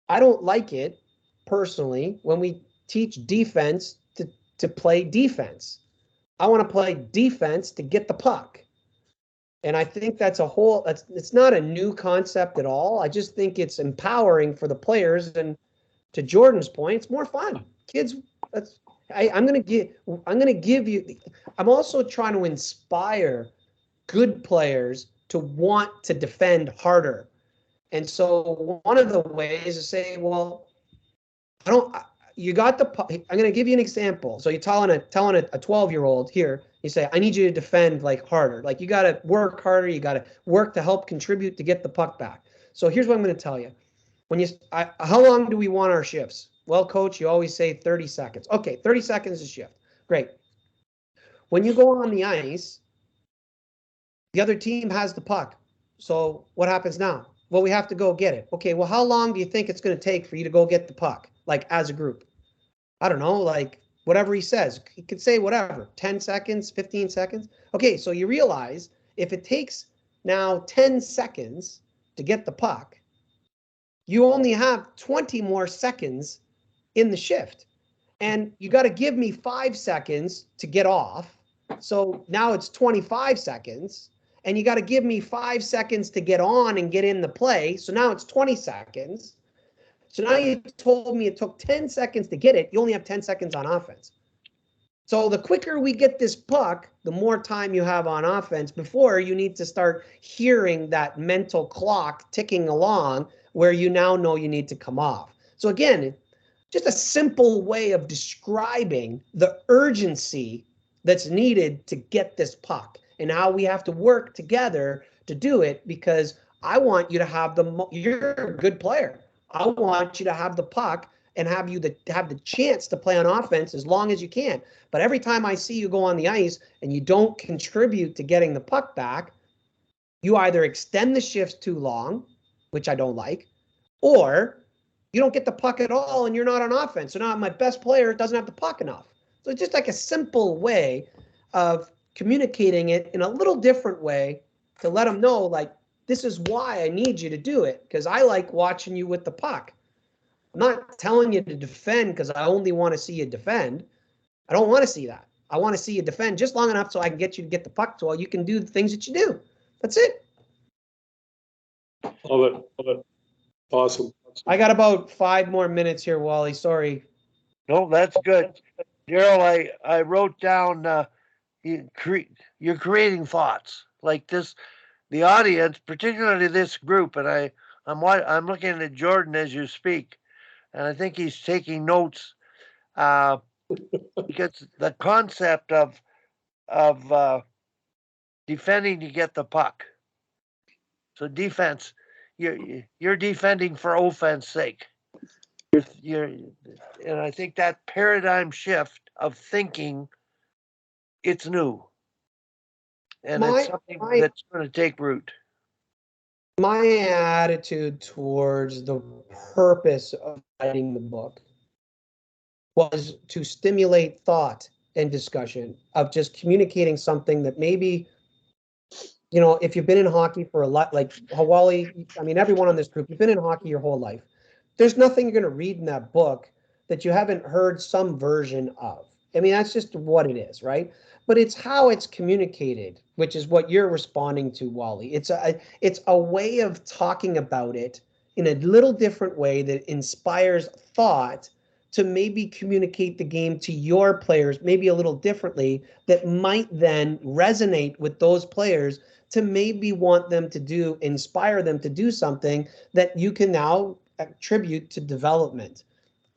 [SPEAKER 1] I don't like it personally when we teach defense to play defense. I want to play defense to get the puck. And I think it's not a new concept at all. I just think it's empowering for the players. And to Jordan's point, it's more fun. Kids, I'm going to give you, I'm also trying to inspire good players to want to defend harder. And so one of the ways is say, well, you got the puck. I'm going to give you an example. So you're telling a 12-year-old here, you say, I need you to defend like harder. Like, you got to work harder. You got to work to help contribute to get the puck back. So here's what I'm going to tell you. How long do we want our shifts? Well, coach, you always say 30 seconds. Okay, 30 seconds a shift. Great. When you go on the ice, the other team has the puck. So what happens now? Well, we have to go get it. Okay, well, how long do you think it's going to take for you to go get the puck, like as a group? I don't know, like whatever he says. He could say whatever, 10 seconds, 15 seconds. Okay, so you realize if it takes now 10 seconds to get the puck, you only have 20 more seconds in the shift. And you got to give me 5 seconds to get off. So now it's 25 seconds. And you got to give me 5 seconds to get on and get in the play. So now it's 20 seconds. So now you told me it took 10 seconds to get it. You only have 10 seconds on offense. So the quicker we get this puck, the more time you have on offense before you need to start hearing that mental clock ticking along where you now know you need to come off. So again, just a simple way of describing the urgency that's needed to get this puck and how we have to work together to do it, because I want you to have you're a good player. I want you to have the puck and have the chance to play on offense as long as you can. But every time I see you go on the ice and you don't contribute to getting the puck back, you either extend the shifts too long, which I don't like, or you don't get the puck at all and you're not on offense. So now my best player doesn't have the puck enough. So it's just like a simple way of communicating it in a little different way to let them know, like, this is why I need you to do it, because I like watching you with the puck. I'm not telling you to defend because I only want to see you defend. I don't want to see that. I want to see you defend just long enough so I can get you to get the puck so you can do the things that you do. That's it.
[SPEAKER 6] Love it. Awesome.
[SPEAKER 1] I got about 5 more minutes here, Wally. Sorry.
[SPEAKER 2] No, that's good. Darryl, I wrote down you're creating thoughts like this. The audience, particularly this group, and I'm looking at Jordan as you speak, and I think he's taking notes because the concept of defending to get the puck. So defense, you're defending for offense sake. And I think that paradigm shift of thinking, it's new, and it's something that's going to take root.
[SPEAKER 1] My attitude towards the purpose of writing the book was to stimulate thought and discussion, of just communicating something that maybe you know, if you've been in hockey for a lot, like Hawali, I mean, everyone on this group, you've been in hockey your whole life. There's nothing you're going to read in that book that you haven't heard some version of. I mean, that's just what it is, right? But it's how it's communicated, which is what you're responding to, Wally. It's a way of talking about it in a little different way that inspires thought to maybe communicate the game to your players maybe a little differently that might then resonate with those players to maybe want them to do, inspire them to do something that you can now attribute to development.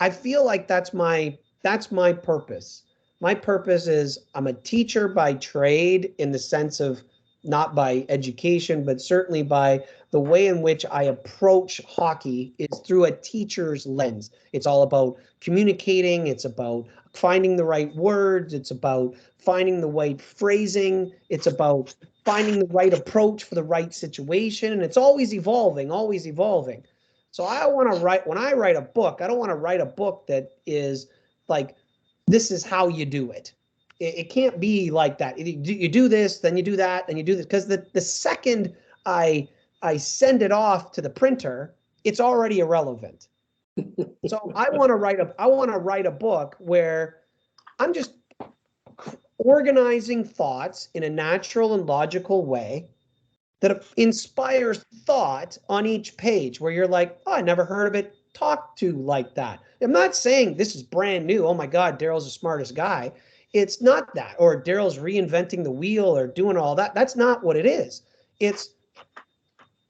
[SPEAKER 1] I feel like that's my purpose. My purpose is I'm a teacher by trade in the sense of not by education, but certainly by the way in which I approach hockey is through a teacher's lens. It's all about communicating, it's about finding the right words, it's about finding the right phrasing, it's about finding the right approach for the right situation, and it's always evolving, always evolving. So I want to write, when I write a book, I don't want to write a book that is like, this is how you do it. It can't be like that. You do this, then you do that, then you do this. Because the second I send it off to the printer, it's already irrelevant. So I want to write a book where I'm just organizing thoughts in a natural and logical way that inspires thought on each page where you're like, oh, I never heard of it talked to like that. I'm not saying this is brand new. Oh my God, Darryl's the smartest guy. It's not that. Or Darryl's reinventing the wheel or doing all that. That's not what it is. It's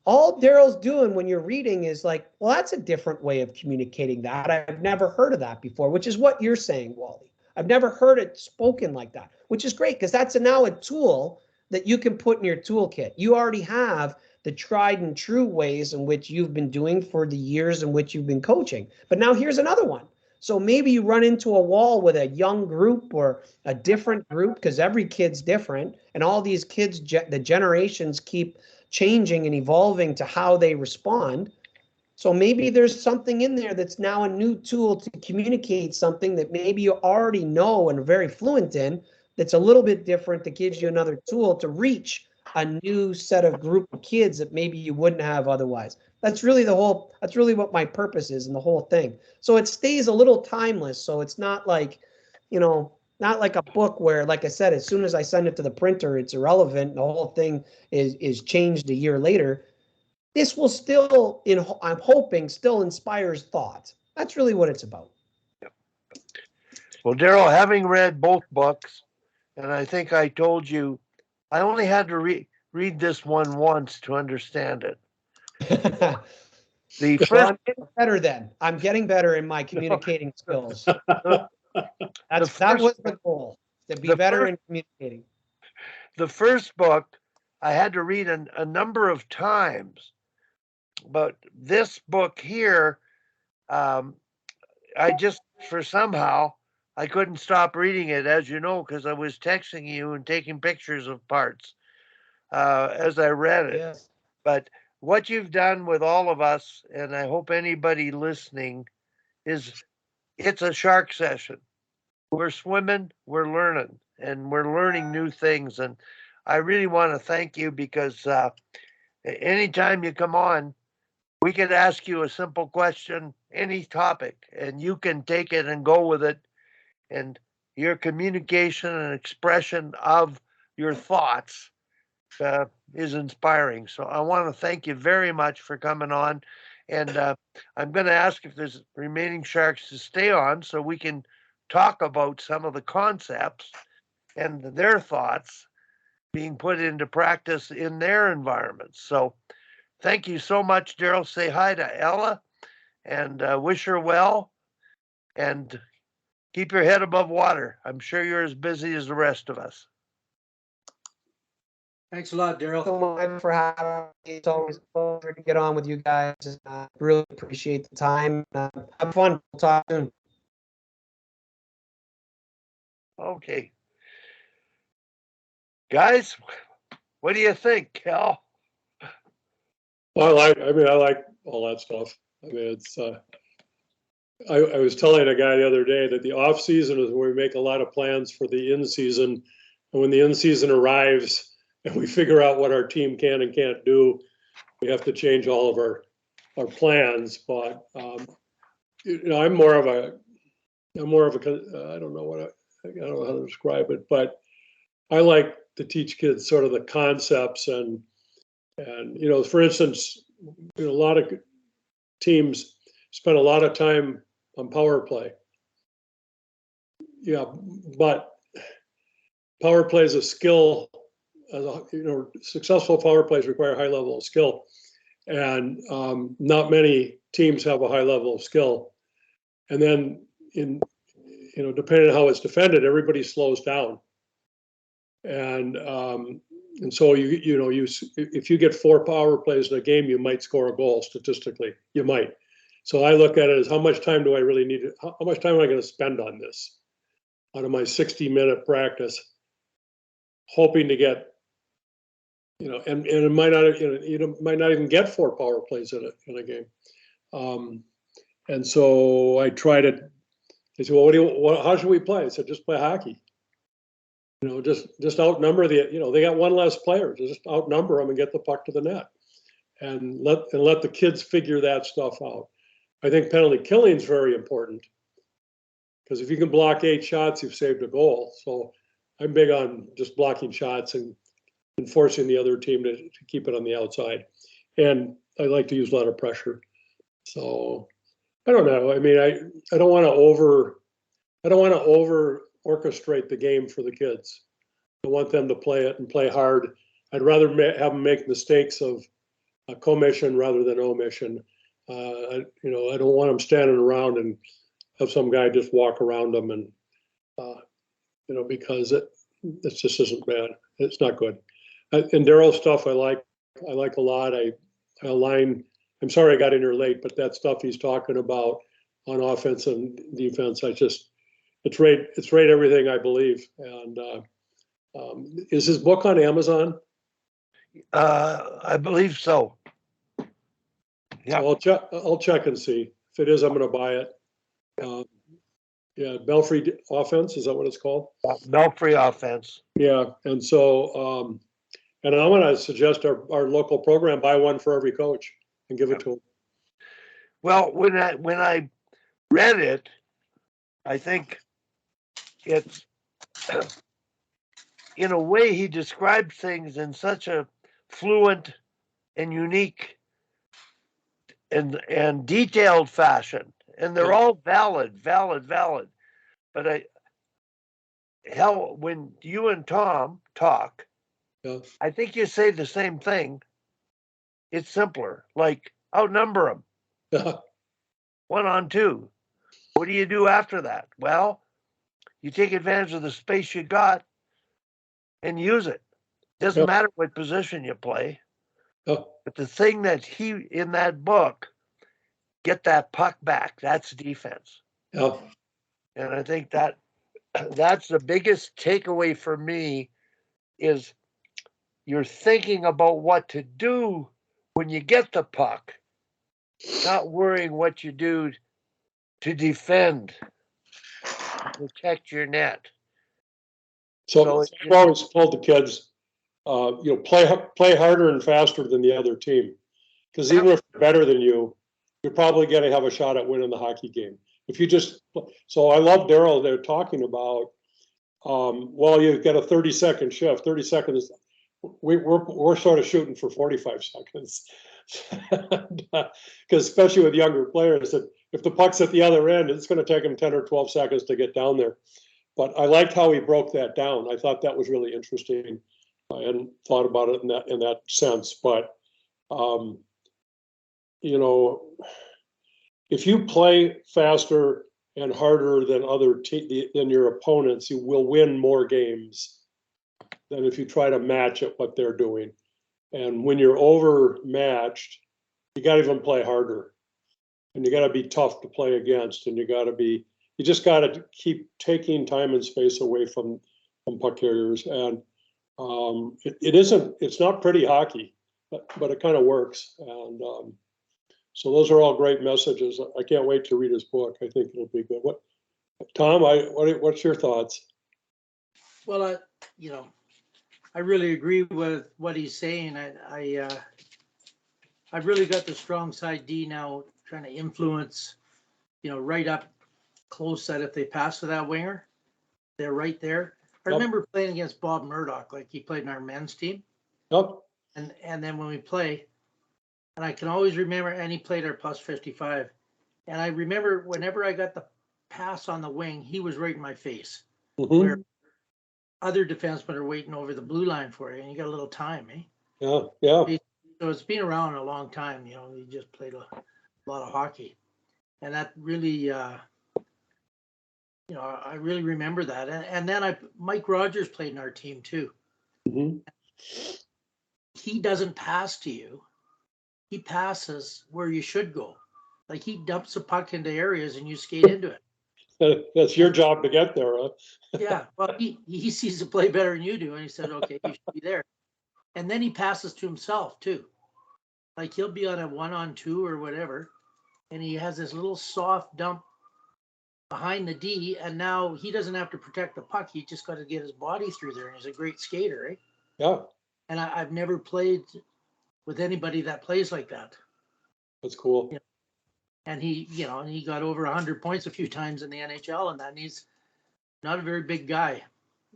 [SPEAKER 1] all Darryl's doing when you're reading is like, well, that's a different way of communicating that. I've never heard of that before, which is what you're saying, Wally. I've never heard it spoken like that, which is great because that's now a tool that you can put in your toolkit. You already have the tried and true ways in which you've been doing for the years in which you've been coaching. But now here's another one. So maybe you run into a wall with a young group or a different group because every kid's different. And all these kids, the generations keep changing and evolving to how they respond. So maybe there's something in there that's now a new tool to communicate something that maybe you already know and are very fluent in, that's a little bit different, that gives you another tool to reach a new set of group of kids that maybe you wouldn't have otherwise. That's really what my purpose is in the whole thing. So it stays a little timeless. So it's not like, not like a book where, like I said, as soon as I send it to the printer, it's irrelevant. The whole thing is changed a year later. This will still, I'm hoping, still inspires thought. That's really what it's about.
[SPEAKER 2] Well, Darryl, having read both books, and I think I told you, I only had to read this one once to understand it. The
[SPEAKER 1] Well,
[SPEAKER 2] first,
[SPEAKER 1] I'm getting better then. I'm getting better in my communicating skills. That was the goal, to be better in communicating.
[SPEAKER 2] the first book I had to read a number of times, but this book here, I just, for somehow, I couldn't stop reading it, as you know, because I was texting you and taking pictures of parts as I read it.
[SPEAKER 1] Yes.
[SPEAKER 2] But what you've done with all of us, and I hope anybody listening, is it's a shark session. We're swimming, we're learning, and we're learning new things. And I really want to thank you because anytime you come on, we could ask you a simple question, any topic, and you can take it and go with it. And your communication and expression of your thoughts is inspiring. So I want to thank you very much for coming on. And I'm going to ask if there's remaining sharks to stay on so we can talk about some of the concepts and their thoughts being put into practice in their environments. So thank you so much, Darryl. Say hi to Ella and wish her well and keep your head above water. I'm sure you're as busy as the rest of us.
[SPEAKER 5] Thanks a lot, Darryl.
[SPEAKER 1] So much for having me. It's always a pleasure to get on with you guys. Really appreciate the time. Have fun. We'll talk soon.
[SPEAKER 2] Okay. Guys, what do you think, Cal?
[SPEAKER 6] I like all that stuff. I mean, it's, I was telling a guy the other day that the off season is where we make a lot of plans for the in season. And when the in season arrives, and we figure out what our team can and can't do, we have to change all of our plans. But I'm more of a I don't know I don't know how to describe it, but I like to teach kids sort of the concepts and for instance, a lot of teams spend a lot of time on power play. Yeah, but power play is a skill. Successful power plays require a high level of skill, and not many teams have a high level of skill. And then, depending on how it's defended, everybody slows down, and so if you get 4 power plays in a game, you might score a goal statistically. You might. So I look at it as how much time do I really need? How much time am I going to spend on this out of my 60-minute practice, hoping to get. And it might not, you might not even get 4 power plays in a game. And so I try to. They say, well, how should we play? I said, just play hockey. Just outnumber they got 1 less player. Just outnumber them and get the puck to the net, and let the kids figure that stuff out. I think penalty killing is very important because if you can block 8 shots, you've saved a goal. So I'm big on just blocking shots and forcing the other team to keep it on the outside. And I like to use a lot of pressure. So I don't know. I mean, I don't want to over orchestrate the game for the kids. I want them to play it and play hard. I'd rather have them make mistakes of commission rather than omission. I don't want them standing around and have some guy just walk around them and because it just isn't bad. It's not good. And Darryl stuff I like a lot. I align. I'm sorry I got in here late, but that stuff he's talking about on offense and defense, it's right everything I believe. And is his book on Amazon?
[SPEAKER 2] I believe so. Yeah,
[SPEAKER 6] So I'll check and see. If it is, I'm going to buy it. Yeah, Belfry offense, is that what it's called?
[SPEAKER 2] Belfry offense.
[SPEAKER 6] Yeah, and so and I'm going to suggest our local program buy one for every coach and give it to them.
[SPEAKER 2] Well, when I read it, I think it's in a way he described things in such a fluent and unique and detailed fashion, and they're all valid. But when you and Tom talk, I think you say the same thing. It's simpler, like outnumber them 1 on 2. What do you do after that? Well, you take advantage of the space you got and use it. Doesn't matter what position you play. But the thing that in that book, get that puck back. That's defense. And I think that's the biggest takeaway for me is you're thinking about what to do when you get the puck, not worrying what you do to defend, protect your net.
[SPEAKER 6] So I've always told the kids, play harder and faster than the other team, because even if they're better than you, you're probably going to have a shot at winning the hockey game. If you so I love Darryl. They're talking about, you've got a 30-second shift. 30 seconds. We're sort of shooting for 45 seconds, because especially with younger players, that if the puck's at the other end, it's going to take them 10 or 12 seconds to get down there. But I liked how he broke that down. I thought that was really interesting. I hadn't thought about it in that sense. But if you play faster and harder than than your opponents, you will win more games than if you try to match at what they're doing. And when you're overmatched, you got to even play harder, and you got to be tough to play against, and you just got to keep taking time and space away from puck carriers. And it's not pretty hockey, but it kind of works. And so those are all great messages. I can't wait to read his book. I think it'll be good. Tom, what's your thoughts?
[SPEAKER 5] Well, I really agree with what he's saying. I've really got the strong side D now, trying to influence, right up close, that if they pass to that winger, they're right there. I
[SPEAKER 6] Yep.
[SPEAKER 5] remember playing against Bob Murdoch, like he played in our men's team.
[SPEAKER 6] Yep.
[SPEAKER 5] And then when we play, and I can always remember, and he played our plus 55. And I remember whenever I got the pass on the wing, he was right in my face.
[SPEAKER 6] Mhm.
[SPEAKER 5] Where other defensemen are waiting over the blue line for you, and you got a little time, eh?
[SPEAKER 6] Yeah. Yeah.
[SPEAKER 5] So it's been around a long time. We just played a lot of hockey, and that really, I really remember that. And then Mike Rogers played in our team too.
[SPEAKER 6] Mhm.
[SPEAKER 5] He doesn't pass to you. He passes where you should go. Like he dumps a puck into areas and you skate into it.
[SPEAKER 6] That's your job to get there, huh?
[SPEAKER 5] Yeah. Well, he sees the play better than you do. And he said, okay, you should be there. And then he passes to himself too. Like he'll be on a 1-on-2 or whatever. And he has this little soft dump behind the D. And now he doesn't have to protect the puck. He just got to get his body through there. And he's a great skater, right?
[SPEAKER 6] Yeah.
[SPEAKER 5] And I've never played with anybody that plays like that.
[SPEAKER 6] That's cool.
[SPEAKER 5] Yeah. And he got over 100 points a few times in the NHL, and he's not a very big guy,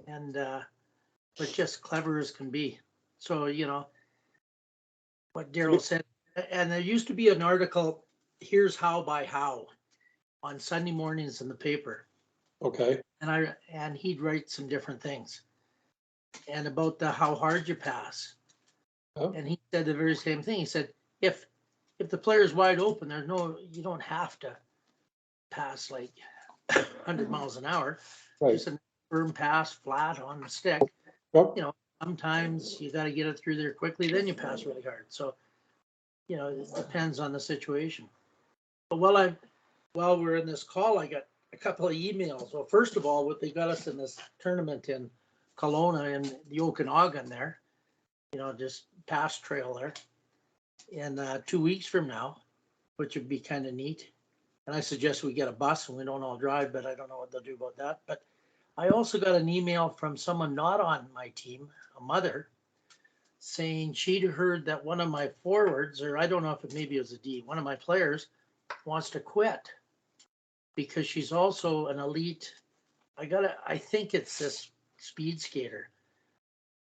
[SPEAKER 5] and but just clever as can be. So what Darryl said, and there used to be an article, "Here's How by How," on Sunday mornings in the paper,
[SPEAKER 6] Okay.
[SPEAKER 5] and he'd write some different things, and about how hard you pass,
[SPEAKER 6] Oh.
[SPEAKER 5] and he said the very same thing. He said, if the player's wide open, you don't have to pass like 100 miles an hour.
[SPEAKER 6] Right.
[SPEAKER 5] Just a firm pass flat on the stick.
[SPEAKER 6] Yep.
[SPEAKER 5] Sometimes you got to get it through there quickly, then you pass really hard. So, it depends on the situation. But while we're in this call, I got a couple of emails. Well, first of all, what they got us in this tournament in Kelowna in the Okanagan there, just pass trail there, in 2 weeks from now, which would be kind of neat. And I suggest we get a bus and we don't all drive, but I don't know what they'll do about that. But I also got an email from someone not on my team, a mother, saying she'd heard that one of my forwards, or I don't know if maybe it was a D, one of my players wants to quit because she's also an elite. I think it's this speed skater.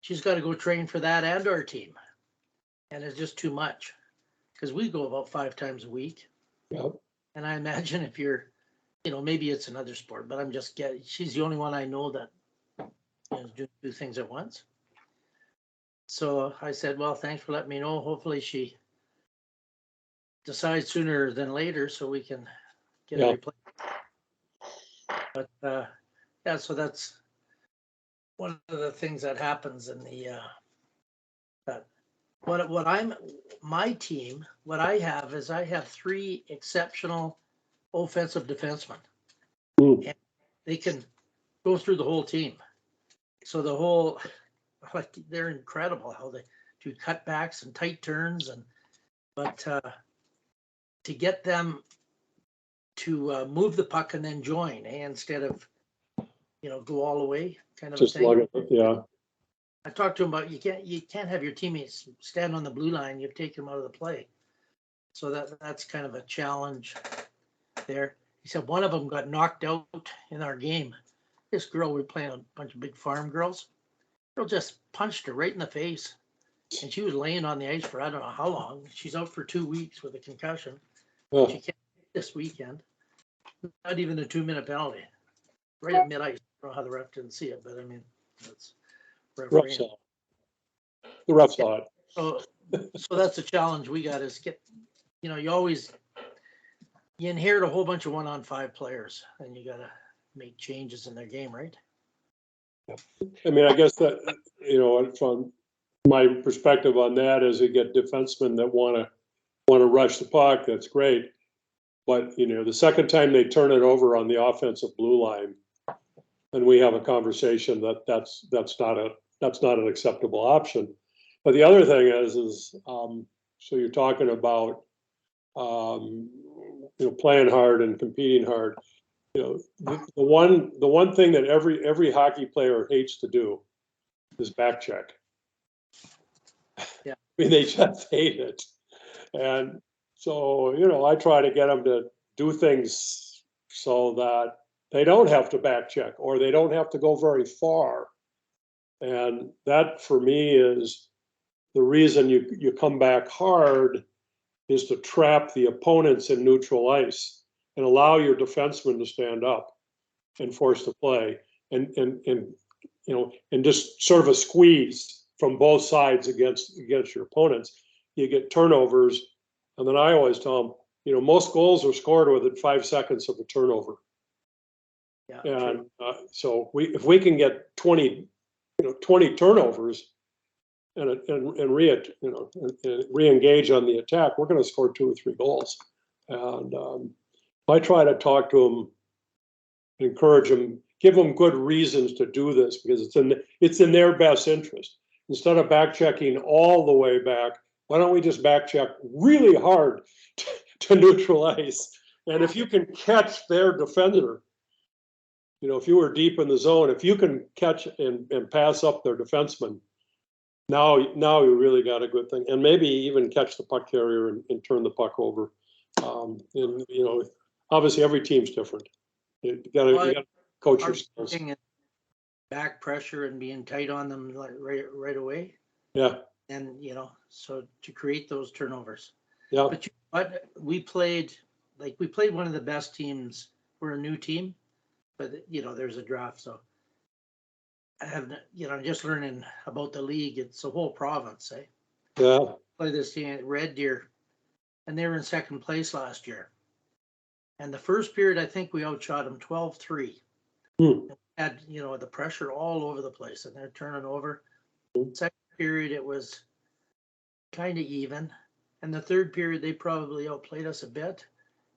[SPEAKER 5] She's got to go train for that and our team. And it's just too much because we go about 5 times a week.
[SPEAKER 6] Yep.
[SPEAKER 5] And I imagine if you're, maybe it's another sport, but she's the only one I know that do things at once. So I said, well, thanks for letting me know. Hopefully she decides sooner than later so we can get a replacement. But yeah, so that's one of the things that happens in the that my team, what I have is I have 3 exceptional offensive defensemen.
[SPEAKER 6] Mm.
[SPEAKER 5] And they can go through the whole team. So they're incredible how they do cutbacks and tight turns, but to get them to move the puck and then join, instead of go all the way kind of
[SPEAKER 6] Just
[SPEAKER 5] a thing.
[SPEAKER 6] lug it. Yeah.
[SPEAKER 5] I talked to him about you can't have your teammates stand on the blue line. You've taken them out of the play, so that's kind of a challenge there. He said one of them got knocked out in our game. This girl, we were playing a bunch of big farm girls. Girl just punched her right in the face. And she was laying on the ice for I don't know how long. She's out for 2 weeks with a concussion.
[SPEAKER 6] Oh.
[SPEAKER 5] She can't this weekend. Not even a 2-minute penalty. Right at mid-ice. I don't know how the ref didn't see it, but I mean, that's
[SPEAKER 6] Rough saw. The ref saw it.
[SPEAKER 5] So that's a challenge we got is you inherit a whole bunch of 1-on-5 players, and you got to make changes in their game, right?
[SPEAKER 6] I mean, I guess that, from my perspective on that is you get defensemen that want to rush the puck. That's great. But, the second time they turn it over on the offensive blue line, and we have a conversation that's not an acceptable option. But the other thing is so you're talking about, playing hard and competing hard. The one thing that every hockey player hates to do is back check.
[SPEAKER 5] Yeah.
[SPEAKER 6] I mean, they just hate it. And so, you know, I try to get them to do things so that they don't have to back check or they don't have to go very far. And that for me is the reason you come back hard is to trap the opponents in neutral ice and allow your defenseman to stand up and force the play and you know, and just sort of a squeeze from both sides against your opponents. You get turnovers, and then I always tell them, you know, most goals are scored within 5 seconds of a turnover.
[SPEAKER 5] Yeah,
[SPEAKER 6] And so if we can get 20 turnovers and re-engage on the attack, we're going to score 2 or 3 goals. And I try to talk to them, encourage them, give them good reasons to do this because it's in their best interest. Instead of back checking all the way back, why don't we just back check really hard to neutral ice? And if you can catch their defender, you know, if you were deep in the zone, if you can catch and pass up their defenseman, now you really got a good thing. And maybe even catch the puck carrier and turn the puck over. And, you know, obviously every team's different. You gotta coach your skills.
[SPEAKER 5] Back pressure and being tight on them like right away.
[SPEAKER 6] Yeah.
[SPEAKER 5] And, you know, so to create those turnovers.
[SPEAKER 6] Yeah.
[SPEAKER 5] But we played one of the best teams. We're a new team, but you know, there's a draft. So I have, you know, I'm just learning about the league. It's a whole province, eh?
[SPEAKER 6] Yeah.
[SPEAKER 5] Play this team at Red Deer, and they were in second place last year. And the first period, I think we outshot them 12-3. Had, you know, the pressure all over the place, and they're turning over. Second period, it was kind of even. And the third period, they probably outplayed us a bit.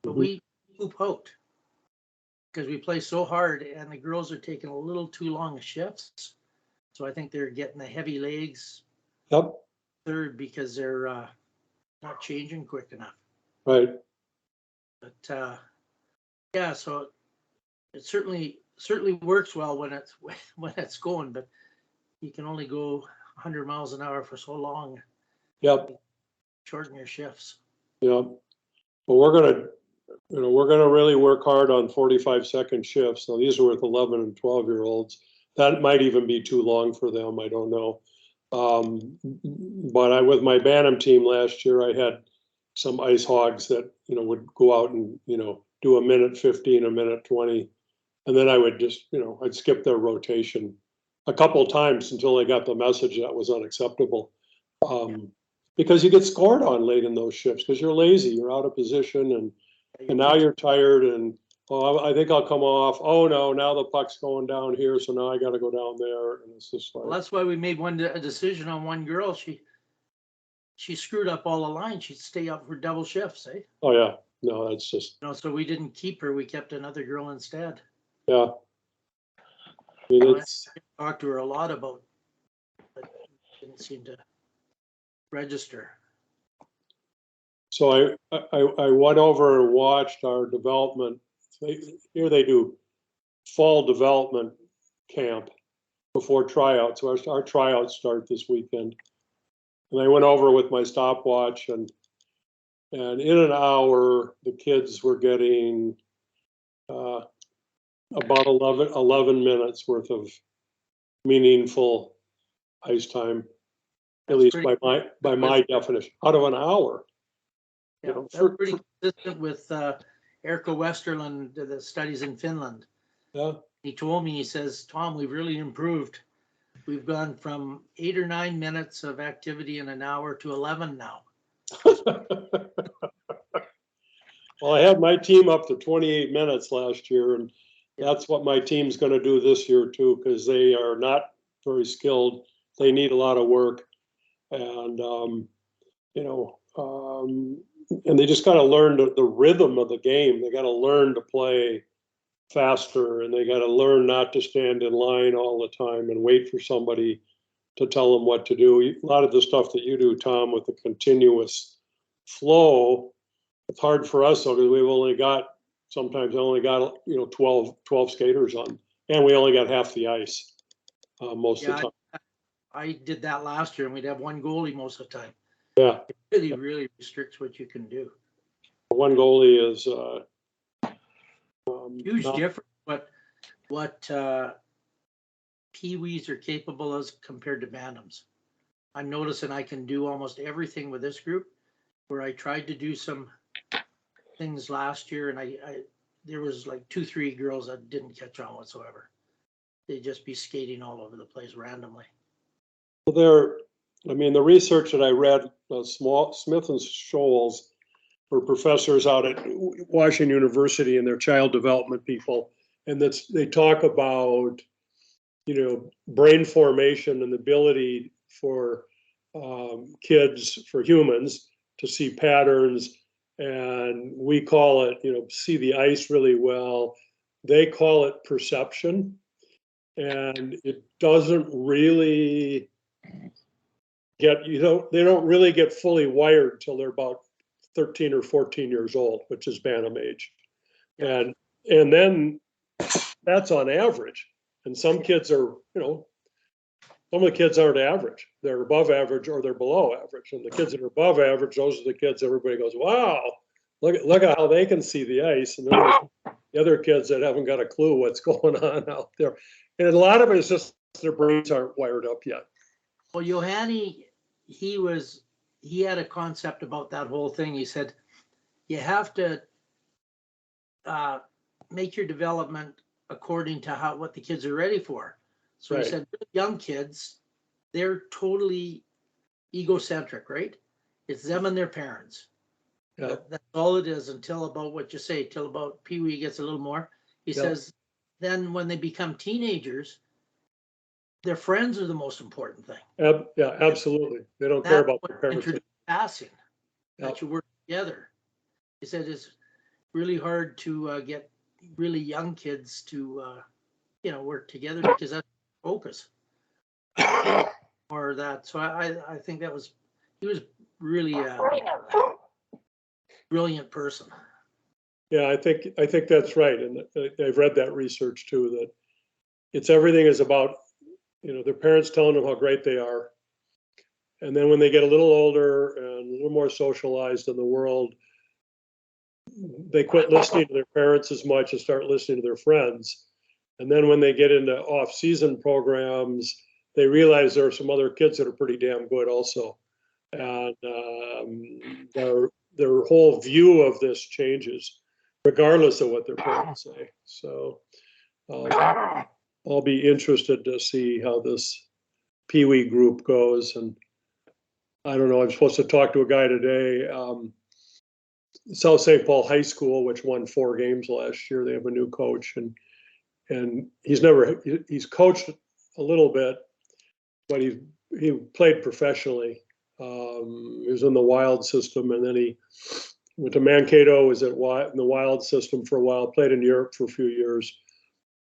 [SPEAKER 5] But we poop out because we play so hard, and the girls are taking a little too long shifts. So I think they're getting the heavy legs.
[SPEAKER 6] Yep.
[SPEAKER 5] Third, because they're not changing quick enough.
[SPEAKER 6] Right.
[SPEAKER 5] But yeah, so it certainly works well when it's going, but you can only go 100 miles an hour for so long.
[SPEAKER 6] Yep.
[SPEAKER 5] Shorten your shifts.
[SPEAKER 6] Yeah. Well, we're gonna really work hard on 45-second shifts. Now these are with 11 and 12-year-olds. That might even be too long for them. I don't know. But with my Bantam team last year, I had some ice hogs that, you know, would go out and, you know, do a minute 15, a minute 20. And then I would just, you know, I'd skip their rotation a couple of times until they got the message that was unacceptable. Because you get scored on late in those shifts because you're lazy, you're out of position, and now you're tired, and I think I'll come off. Oh no, now the puck's going down here, so now I got to go down there, and it's just like.
[SPEAKER 5] Well, that's why we made a decision on one girl. She screwed up all the lines. She'd stay up for double shifts, eh?
[SPEAKER 6] Oh yeah, no, that's just.
[SPEAKER 5] You know, so we didn't keep her. We kept another girl instead.
[SPEAKER 6] Yeah. I mean,
[SPEAKER 5] I talked to her a lot about, but didn't seem to register.
[SPEAKER 6] So I went over and watched our development. Here they do fall development camp before tryouts. So our tryouts start this weekend. And I went over with my stopwatch, and in an hour, the kids were getting about 11 minutes worth of meaningful ice time, at least by my definition, out of an hour.
[SPEAKER 5] Yeah, they're pretty consistent with Erkka Westerlund, the studies in Finland.
[SPEAKER 6] Yeah.
[SPEAKER 5] He told me, he says, Tom, we've really improved. We've gone from 8 or 9 minutes of activity in an hour to 11 now.
[SPEAKER 6] Well, I had my team up to 28 minutes last year, and that's what my team's going to do this year too, because they are not very skilled. They need a lot of work, and you know, and they just got to learn the rhythm of the game. They got to learn to play faster, and they got to learn not to stand in line all the time and wait for somebody to tell them what to do. A lot of the stuff that you do, Tom, with the continuous flow, it's hard for us though, because we've sometimes only got, you know, 12 skaters on, and we only got half the ice most of the time.
[SPEAKER 5] I did that last year and we'd have one goalie most of the time.
[SPEAKER 6] Yeah,
[SPEAKER 5] It really, really restricts what you can do.
[SPEAKER 6] one goalie is
[SPEAKER 5] Huge
[SPEAKER 6] not-
[SPEAKER 5] difference what peewees are capable of compared to bantams. I'm noticing I can do almost everything with this group, where I tried to do some things last year and I there was like 2-3 girls that didn't catch on whatsoever. They'd just be skating all over the place randomly.
[SPEAKER 6] Well, I mean, the research that I read, Smith and Scholes were professors out at Washington University and they're child development people. And they talk about, brain formation and the ability for kids, for humans to see patterns. And we call it, see the ice really well. They call it perception. And it doesn't really they don't really get fully wired till they're about 13 or 14 years old, which is bantam age. And then that's on average. And some kids are, some of the kids aren't average. They're above average or they're below average. And the kids that are above average, those are the kids everybody goes, wow, look at how they can see the ice. And then there's the other kids that haven't got a clue what's going on out there. And a lot of it is just their brains aren't wired up yet.
[SPEAKER 5] Well, Johanny, he had a concept about that whole thing. He said, you have to make your development according to what the kids are ready for. So
[SPEAKER 6] Right.
[SPEAKER 5] he said, young kids, they're totally egocentric, right? It's them and their parents.
[SPEAKER 6] Yeah.
[SPEAKER 5] That's all it is until about what you say, till about Pee-wee gets a little more. He says, then when they become teenagers, their friends are the most important thing.
[SPEAKER 6] Yeah, absolutely. They don't care
[SPEAKER 5] That's
[SPEAKER 6] about
[SPEAKER 5] what
[SPEAKER 6] their parents.
[SPEAKER 5] introduced passing,
[SPEAKER 6] Yep.
[SPEAKER 5] that you work together. He said it's really hard to get really young kids to work together because that's focus or that. So I think he was really a brilliant person.
[SPEAKER 6] Yeah, I think that's right. And I've read that research too, that everything is about, their parents telling them how great they are. And then when they get a little older and a little more socialized in the world, they quit listening to their parents as much and start listening to their friends. And then when they get into off-season programs, they realize there are some other kids that are pretty damn good also. And their whole view of this changes, regardless of what their parents say. So I'll be interested to see how this Pee-wee group goes. And I don't know, I'm supposed to talk to a guy today. South St. Paul High School, which won 4 games last year, they have a new coach, and he's coached a little bit, but he played professionally. He was in the Wild system, and then he went to Mankato, was in the Wild system for a while, played in Europe for a few years,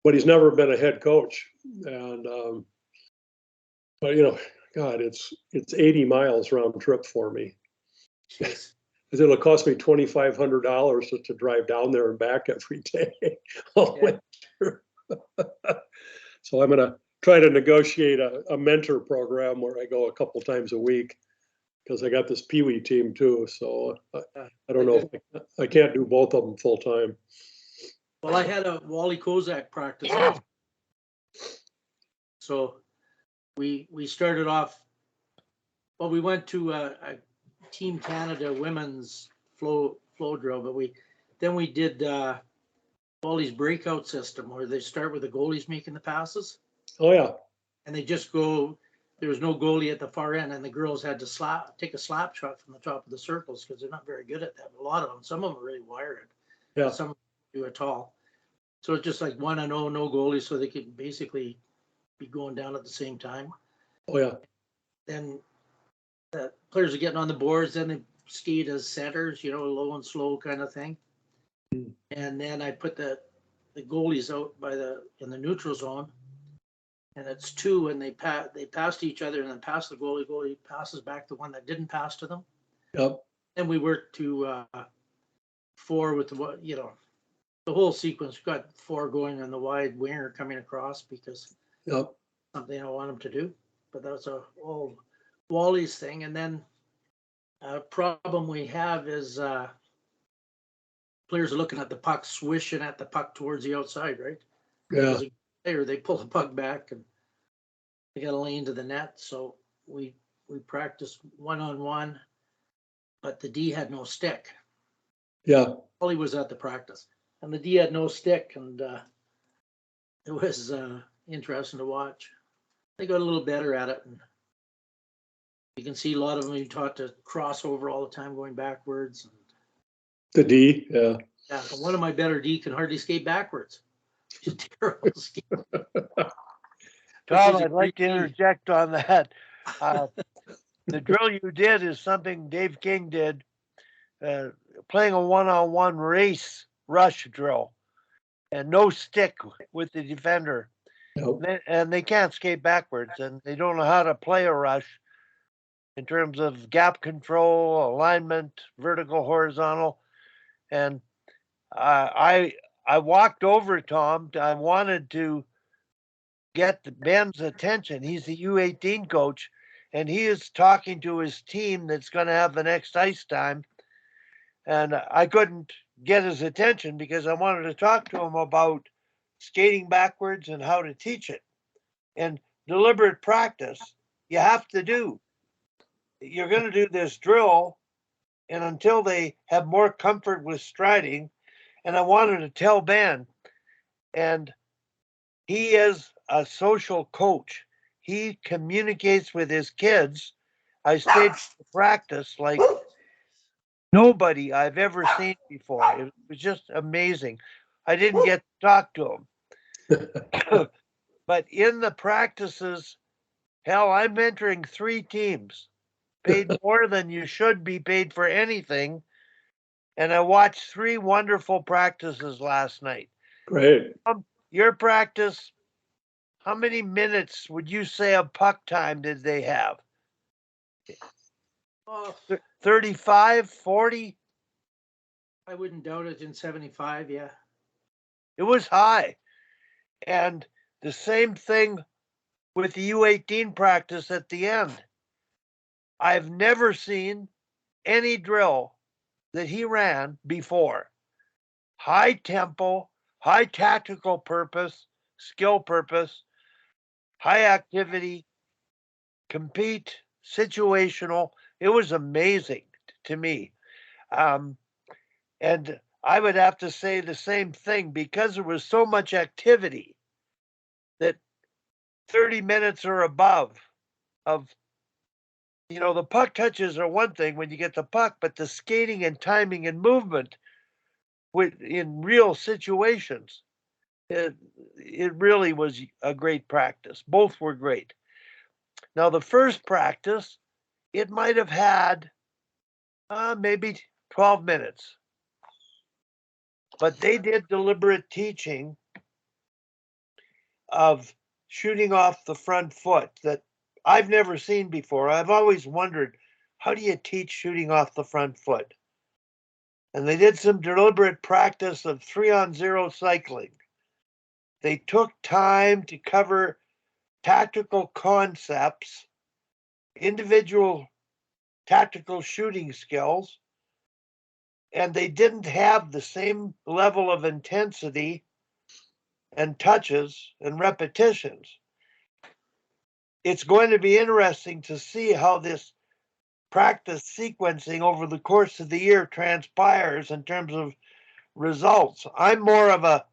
[SPEAKER 6] but he's never been a head coach. And but God, it's 80 miles round trip for me.
[SPEAKER 5] Jeez.
[SPEAKER 6] It'll cost me $2,500 to drive down there and back every day. So I'm going to try to negotiate a mentor program where I go a couple times a week, because I got this Pee-wee team too. So I don't know if I can't do both of them full time.
[SPEAKER 5] Well, I had a Wally Kozak practice. So we started off, well, we went to a Team Canada women's flow drill, but we did Wally's breakout system, where they start with the goalies making the passes.
[SPEAKER 6] Oh yeah.
[SPEAKER 5] And they just go, there was no goalie at the far end, and the girls had to take a slap shot from the top of the circles, because they're not very good at that. A lot of them, some of them are really wired.
[SPEAKER 6] Yeah.
[SPEAKER 5] Some do at all. So it's just like 1-0, no goalie, so they could basically be going down at the same time.
[SPEAKER 6] Oh yeah.
[SPEAKER 5] Then the players are getting on the boards, then they skate as centers, low and slow kind of thing. And then I put the goalies out in the neutral zone, and it's 2, and they pass to each other, and then pass the goalie passes back the one that didn't pass to them.
[SPEAKER 6] Yep.
[SPEAKER 5] Then we work to 4 with the whole sequence. We've got 4 going on the wide winger coming across, because
[SPEAKER 6] Yep.
[SPEAKER 5] something I want them to do. but that's a old Wally's thing. And then a problem we have is players are looking at the puck, swishing at the puck towards the outside, right?
[SPEAKER 6] Yeah,
[SPEAKER 5] As a player, they pull the puck back and they got a lane to the net. So we practiced 1-on-1, but the D had no stick.
[SPEAKER 6] yeah.
[SPEAKER 5] Wally was at the practice, and the D had no stick, and it was interesting to watch. They got a little better at it, and you can see a lot of them. You taught to cross over all the time, going backwards. And,
[SPEAKER 6] The D, yeah.
[SPEAKER 5] yeah, one of my better D can hardly skate backwards. He's a terrible skater.
[SPEAKER 2] Tom,
[SPEAKER 5] He's a
[SPEAKER 2] I'd like to
[SPEAKER 5] great D.
[SPEAKER 2] interject on that. The drill you did is something Dave King did, playing a one-on-one race rush drill, and no stick with the defender.
[SPEAKER 6] Nope.
[SPEAKER 2] And they can't skate backwards, and they don't know how to play a rush in terms of gap control, alignment, vertical, horizontal. And I walked over, Tom. I wanted to get Ben's attention. He's the U18 coach, and he is talking to his team that's going to have the next ice time. And I couldn't get his attention because I wanted to talk to him about skating backwards and how to teach it. And deliberate practice, you have to do. You're going to do this drill, and until they have more comfort with striding, and I wanted to tell Ben, and he is a social coach. He communicates with his kids. I stayed for practice like nobody I've ever seen before. It was just amazing. I didn't get to talk to him. But in the practices, hell, I'm mentoring 3 teams, paid more than you should be paid for anything. And I watched 3 wonderful practices last night.
[SPEAKER 6] Great.
[SPEAKER 2] Your practice, how many minutes would you say of puck time did they have?
[SPEAKER 5] Oh,
[SPEAKER 2] 35, 40?
[SPEAKER 5] I wouldn't doubt it in 75, yeah.
[SPEAKER 2] It was high. And the same thing with the U18 practice at the end. I've never seen any drill that he ran before. High tempo, high tactical purpose, skill purpose, high activity, compete, situational. It was amazing to me. And I would have to say the same thing because there was so much activity that 30 minutes or above of, the puck touches are one thing when you get the puck, but the skating and timing and movement in real situations, it really was a great practice. Both were great. Now, the first practice, it might have had maybe 12 minutes, but they did deliberate teaching of shooting off the front foot that I've never seen before. I've always wondered, how do you teach shooting off the front foot? And they did some deliberate practice of 3-on-0 cycling. They took time to cover tactical concepts, individual tactical shooting skills, and they didn't have the same level of intensity and touches and repetitions. It's going to be interesting to see how this practice sequencing over the course of the year transpires in terms of results. I'm more of a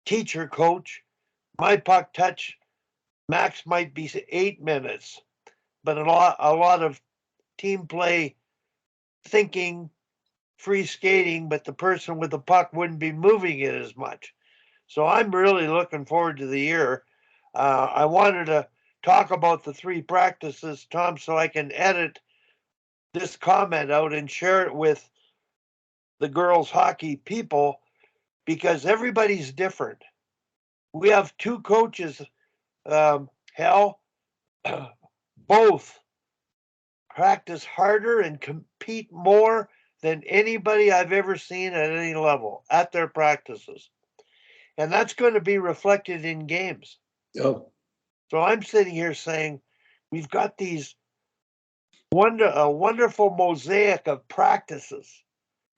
[SPEAKER 2] teacher coach. My puck touch max might be 8 minutes, but a lot of team play, thinking, free skating, but the person with the puck wouldn't be moving it as much. So I'm really looking forward to the year. I wanted to talk about the 3 practices, Tom, so I can edit this comment out and share it with the girls hockey people because everybody's different. We have 2 coaches, hell, both practice harder and compete more than anybody I've ever seen at any level at their practices. And that's going to be reflected in games.
[SPEAKER 6] Oh,
[SPEAKER 2] So I'm sitting here saying, we've got these a wonderful mosaic of practices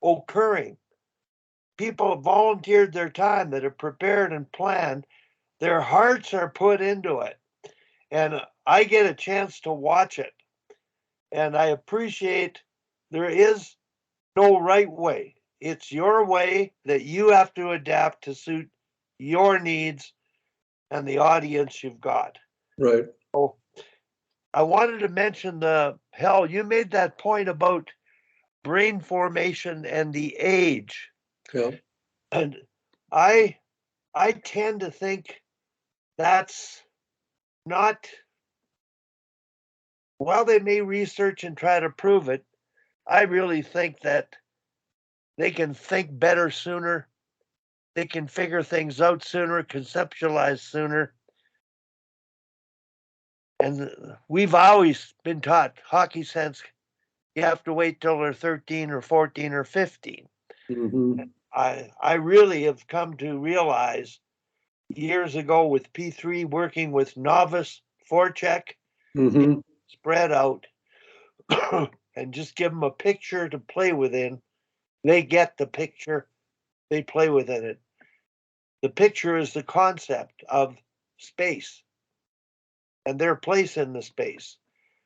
[SPEAKER 2] occurring. People have volunteered their time, that have prepared and planned. Their hearts are put into it. And I get a chance to watch it. And I appreciate there is no right way. It's your way that you have to adapt to suit your needs and the audience you've got.
[SPEAKER 6] Right.
[SPEAKER 2] So I wanted to mention you made that point about brain formation and the age.
[SPEAKER 6] Yeah.
[SPEAKER 2] And I tend to think that's not, while they may research and try to prove it, I really think that they can think better sooner. They can figure things out sooner, conceptualize sooner. And we've always been taught hockey sense, you have to wait till they're 13 or 14 or 15.
[SPEAKER 6] Mm-hmm.
[SPEAKER 2] I really have come to realize years ago with P3 working with novice forecheck,
[SPEAKER 6] Mm-hmm.
[SPEAKER 2] spread out, and just give them a picture to play within. They get the picture, they play within it. The picture is the concept of space and their place in the space.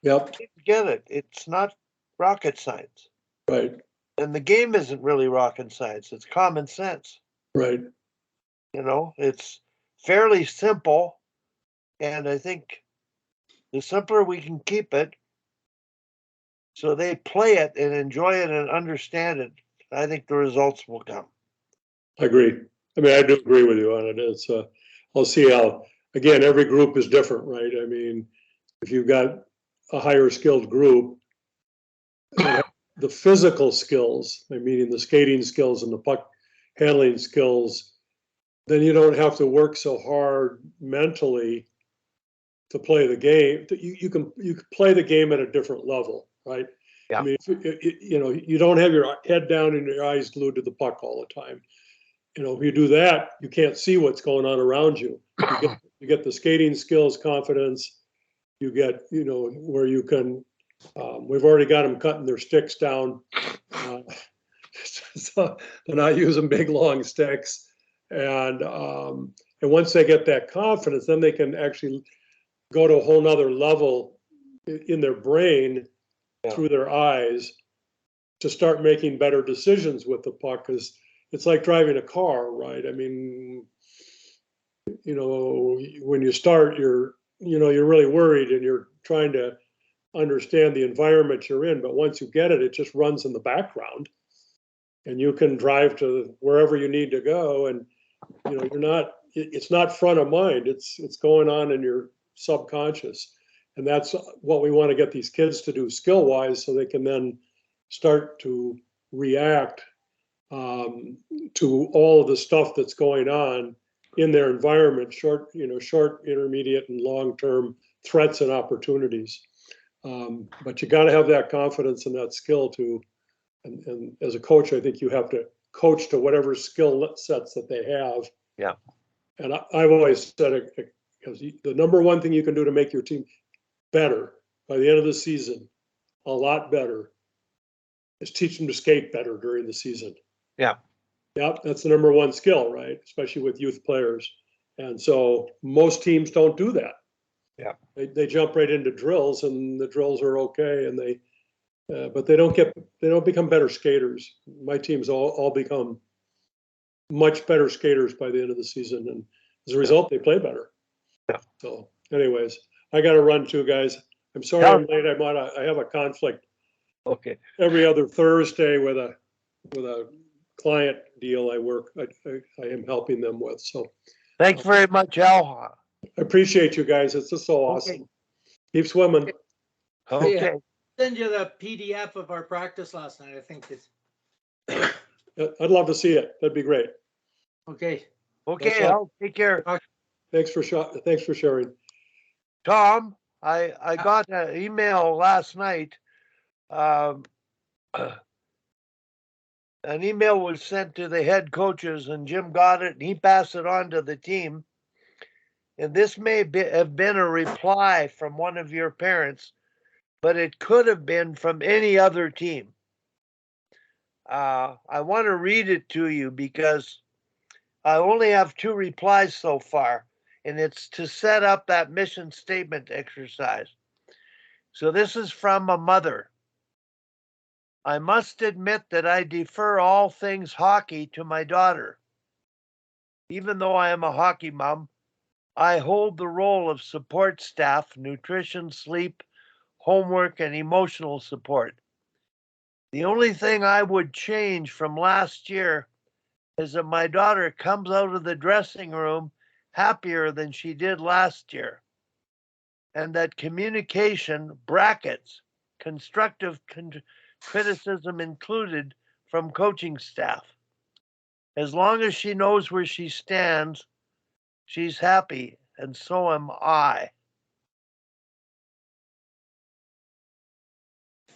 [SPEAKER 6] Yep.
[SPEAKER 2] Get it? It's not rocket science.
[SPEAKER 6] Right.
[SPEAKER 2] And the game isn't really rocket science, it's common sense.
[SPEAKER 6] Right.
[SPEAKER 2] It's fairly simple. And I think the simpler we can keep it, so they play it and enjoy it and understand it, I think the results will come.
[SPEAKER 6] I agree. I mean, I do agree with you on it. It's, I'll see how, again, every group is different, right? I mean, if you've got a higher skilled group, the physical skills, meaning the skating skills and the puck handling skills, then you don't have to work so hard mentally to play the game. You can play the game at a different level, right?
[SPEAKER 2] Yeah.
[SPEAKER 6] I mean, you don't have your head down and your eyes glued to the puck all the time. If you do that, you can't see what's going on around you. You get the skating skills, confidence. You get, where you can. We've already got them cutting their sticks down, so they're not using big long sticks. And once they get that confidence, then they can actually go to a whole nother level in their brain through their eyes to start making better decisions with the puck. Because it's like driving a car, right? I mean, when you start, you're really worried and you're trying to understand the environment you're in. But once you get it, it just runs in the background, and you can drive to wherever you need to go. And it's not front of mind. It's going on in your subconscious, and that's what we want to get these kids to do skill wise, so they can then start to react to all of the stuff that's going on in their environment, short, intermediate, and long-term threats and opportunities. But you got to have that confidence and that skill to, and as a coach, I think you have to coach to whatever skill sets that they have.
[SPEAKER 2] Yeah.
[SPEAKER 6] And I've always said it, because the number one thing you can do to make your team better by the end of the season, a lot better, is teach them to skate better during the season.
[SPEAKER 2] Yeah.
[SPEAKER 6] Yeah, that's the number one skill, right? Especially with youth players. And so most teams don't do that.
[SPEAKER 2] Yeah.
[SPEAKER 6] They jump right into drills, and the drills are okay, and but they don't become better skaters. My teams all become much better skaters by the end of the season, and as a result, they play better.
[SPEAKER 2] Yeah.
[SPEAKER 6] So, anyways, I got to run too, guys. I'm sorry I'm late. I have a conflict.
[SPEAKER 2] Okay.
[SPEAKER 6] Every other Thursday with a client deal I am helping them with. So,
[SPEAKER 2] thanks very much, Al.
[SPEAKER 6] I appreciate you guys. It's just so awesome.
[SPEAKER 2] Okay.
[SPEAKER 6] Keep swimming.
[SPEAKER 2] Okay.
[SPEAKER 5] Yeah. Send you the PDF of our practice last night. I think it's
[SPEAKER 6] I'd love to see it. That'd be great.
[SPEAKER 5] okay.
[SPEAKER 2] Okay, Al, take care.
[SPEAKER 6] Thanks for sharing.
[SPEAKER 2] Tom, I got an email last night. An email was sent to the head coaches, and Jim got it, and he passed it on to the team. and this may have been a reply from one of your parents, but it could have been from any other team. I want to read it to you because I only have 2 replies so far, and it's to set up that mission statement exercise. So this is from a mother. I must admit that I defer all things hockey to my daughter. Even though I am a hockey mom, I hold the role of support staff, nutrition, sleep, homework, and emotional support. The only thing I would change from last year is that my daughter comes out of the dressing room happier than she did last year, and that communication brackets, constructive criticism included from coaching staff. As long as she knows where she stands, she's happy, and so am I.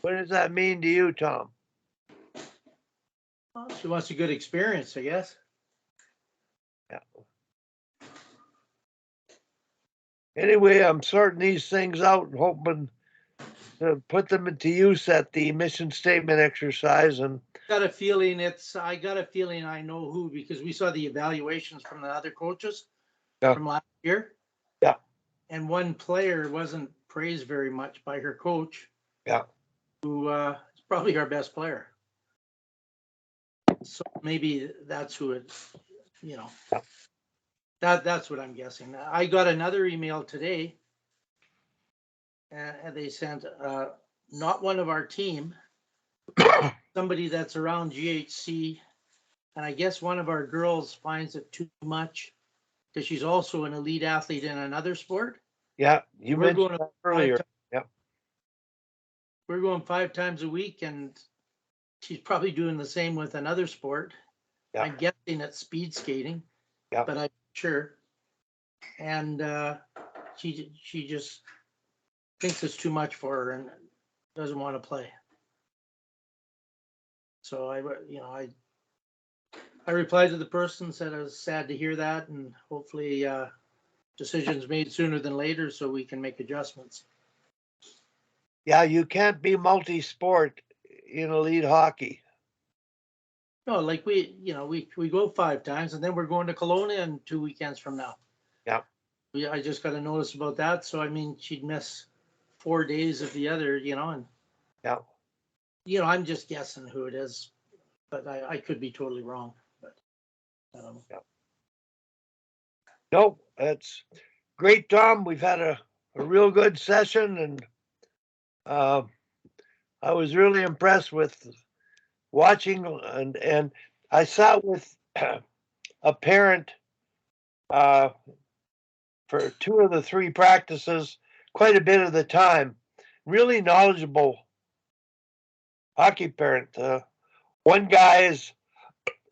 [SPEAKER 2] What does that mean to you, Tom?
[SPEAKER 5] Well, she wants a good experience, I guess.
[SPEAKER 2] Yeah. Anyway, I'm sorting these things out and hoping to put them into use at the mission statement exercise. And
[SPEAKER 5] I got a feeling I know who, because we saw the evaluations from the other coaches from last year.
[SPEAKER 2] Yeah.
[SPEAKER 5] And one player wasn't praised very much by her coach.
[SPEAKER 2] Yeah.
[SPEAKER 5] Who is probably our best player. So maybe that's who it, that's what I'm guessing. I got another email today, and they sent not one of our team, somebody that's around GHC, and I guess one of our girls finds it too much because she's also an elite athlete in another sport.
[SPEAKER 2] Yeah, you mentioned that earlier. Yeah,
[SPEAKER 5] we're going 5 times a week, and she's probably doing the same with another sport. Yeah. I'm guessing it's speed skating. Yeah. But I'm sure. And she just thinks it's too much for her and doesn't want to play. So I replied to the person, said I was sad to hear that, and hopefully decisions made sooner than later so we can make adjustments.
[SPEAKER 2] Yeah, you can't be multi-sport in elite hockey.
[SPEAKER 5] No, like we go 5 times, and then we're going to Kelowna in 2 weekends from now.
[SPEAKER 2] Yeah.
[SPEAKER 5] I just got a notice about that. So, I mean, she'd miss 4 days of the other, and
[SPEAKER 2] yeah.
[SPEAKER 5] I'm just guessing who it is, but I could be totally wrong. But I don't know.
[SPEAKER 2] Yeah. No, that's great, Tom. We've had a real good session, and I was really impressed with watching, and I sat with a parent for 2 of the 3 practices, quite a bit of the time. Really knowledgeable hockey parent. One guy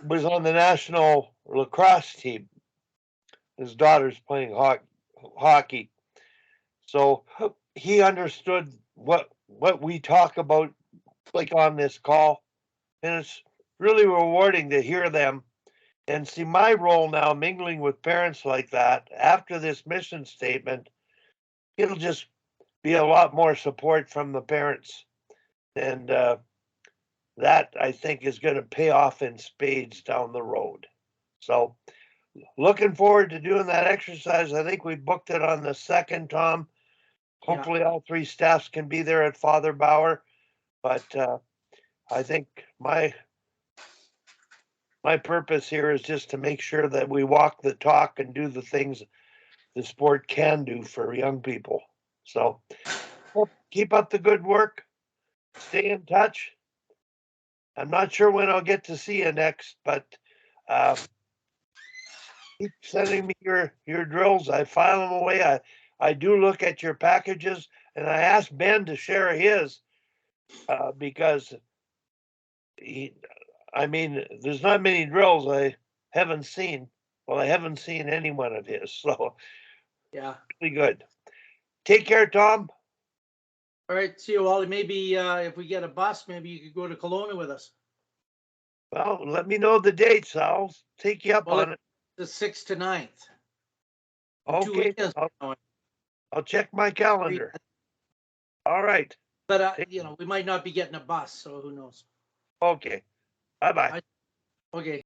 [SPEAKER 2] was on the national lacrosse team. His daughter's playing hockey, so he understood what we talk about, like on this call, and it's really rewarding to hear them and see my role now mingling with parents like that. After this mission statement, it'll just be a lot more support from the parents, and that I think is going to pay off in spades down the road. So looking forward to doing that exercise. I think we booked it on the 2nd, Tom. Hopefully all 3 staffs can be there at Father Bauer, but I think my purpose here is just to make sure that we walk the talk and do the things the sport can do for young people. So keep up the good work. Stay in touch. I'm not sure when I'll get to see you next, but keep sending me your drills. I file them away. I do look at your packages, and I asked Ben to share his because there's not many drills I haven't seen. Well, I haven't seen any one of his, so
[SPEAKER 5] yeah,
[SPEAKER 2] really good. Take care, Tom.
[SPEAKER 5] All right, see you, Wally. Maybe if we get a bus, maybe you could go to Kelowna with us.
[SPEAKER 2] Well, let me know the dates. I'll take you up on it.
[SPEAKER 5] The 6th to 9th. 2
[SPEAKER 2] Okay,
[SPEAKER 5] weekends.
[SPEAKER 2] I'll check my calendar. All right,
[SPEAKER 5] But, we might not be getting a bus, so who knows?
[SPEAKER 2] okay. Bye-bye.
[SPEAKER 5] Okay.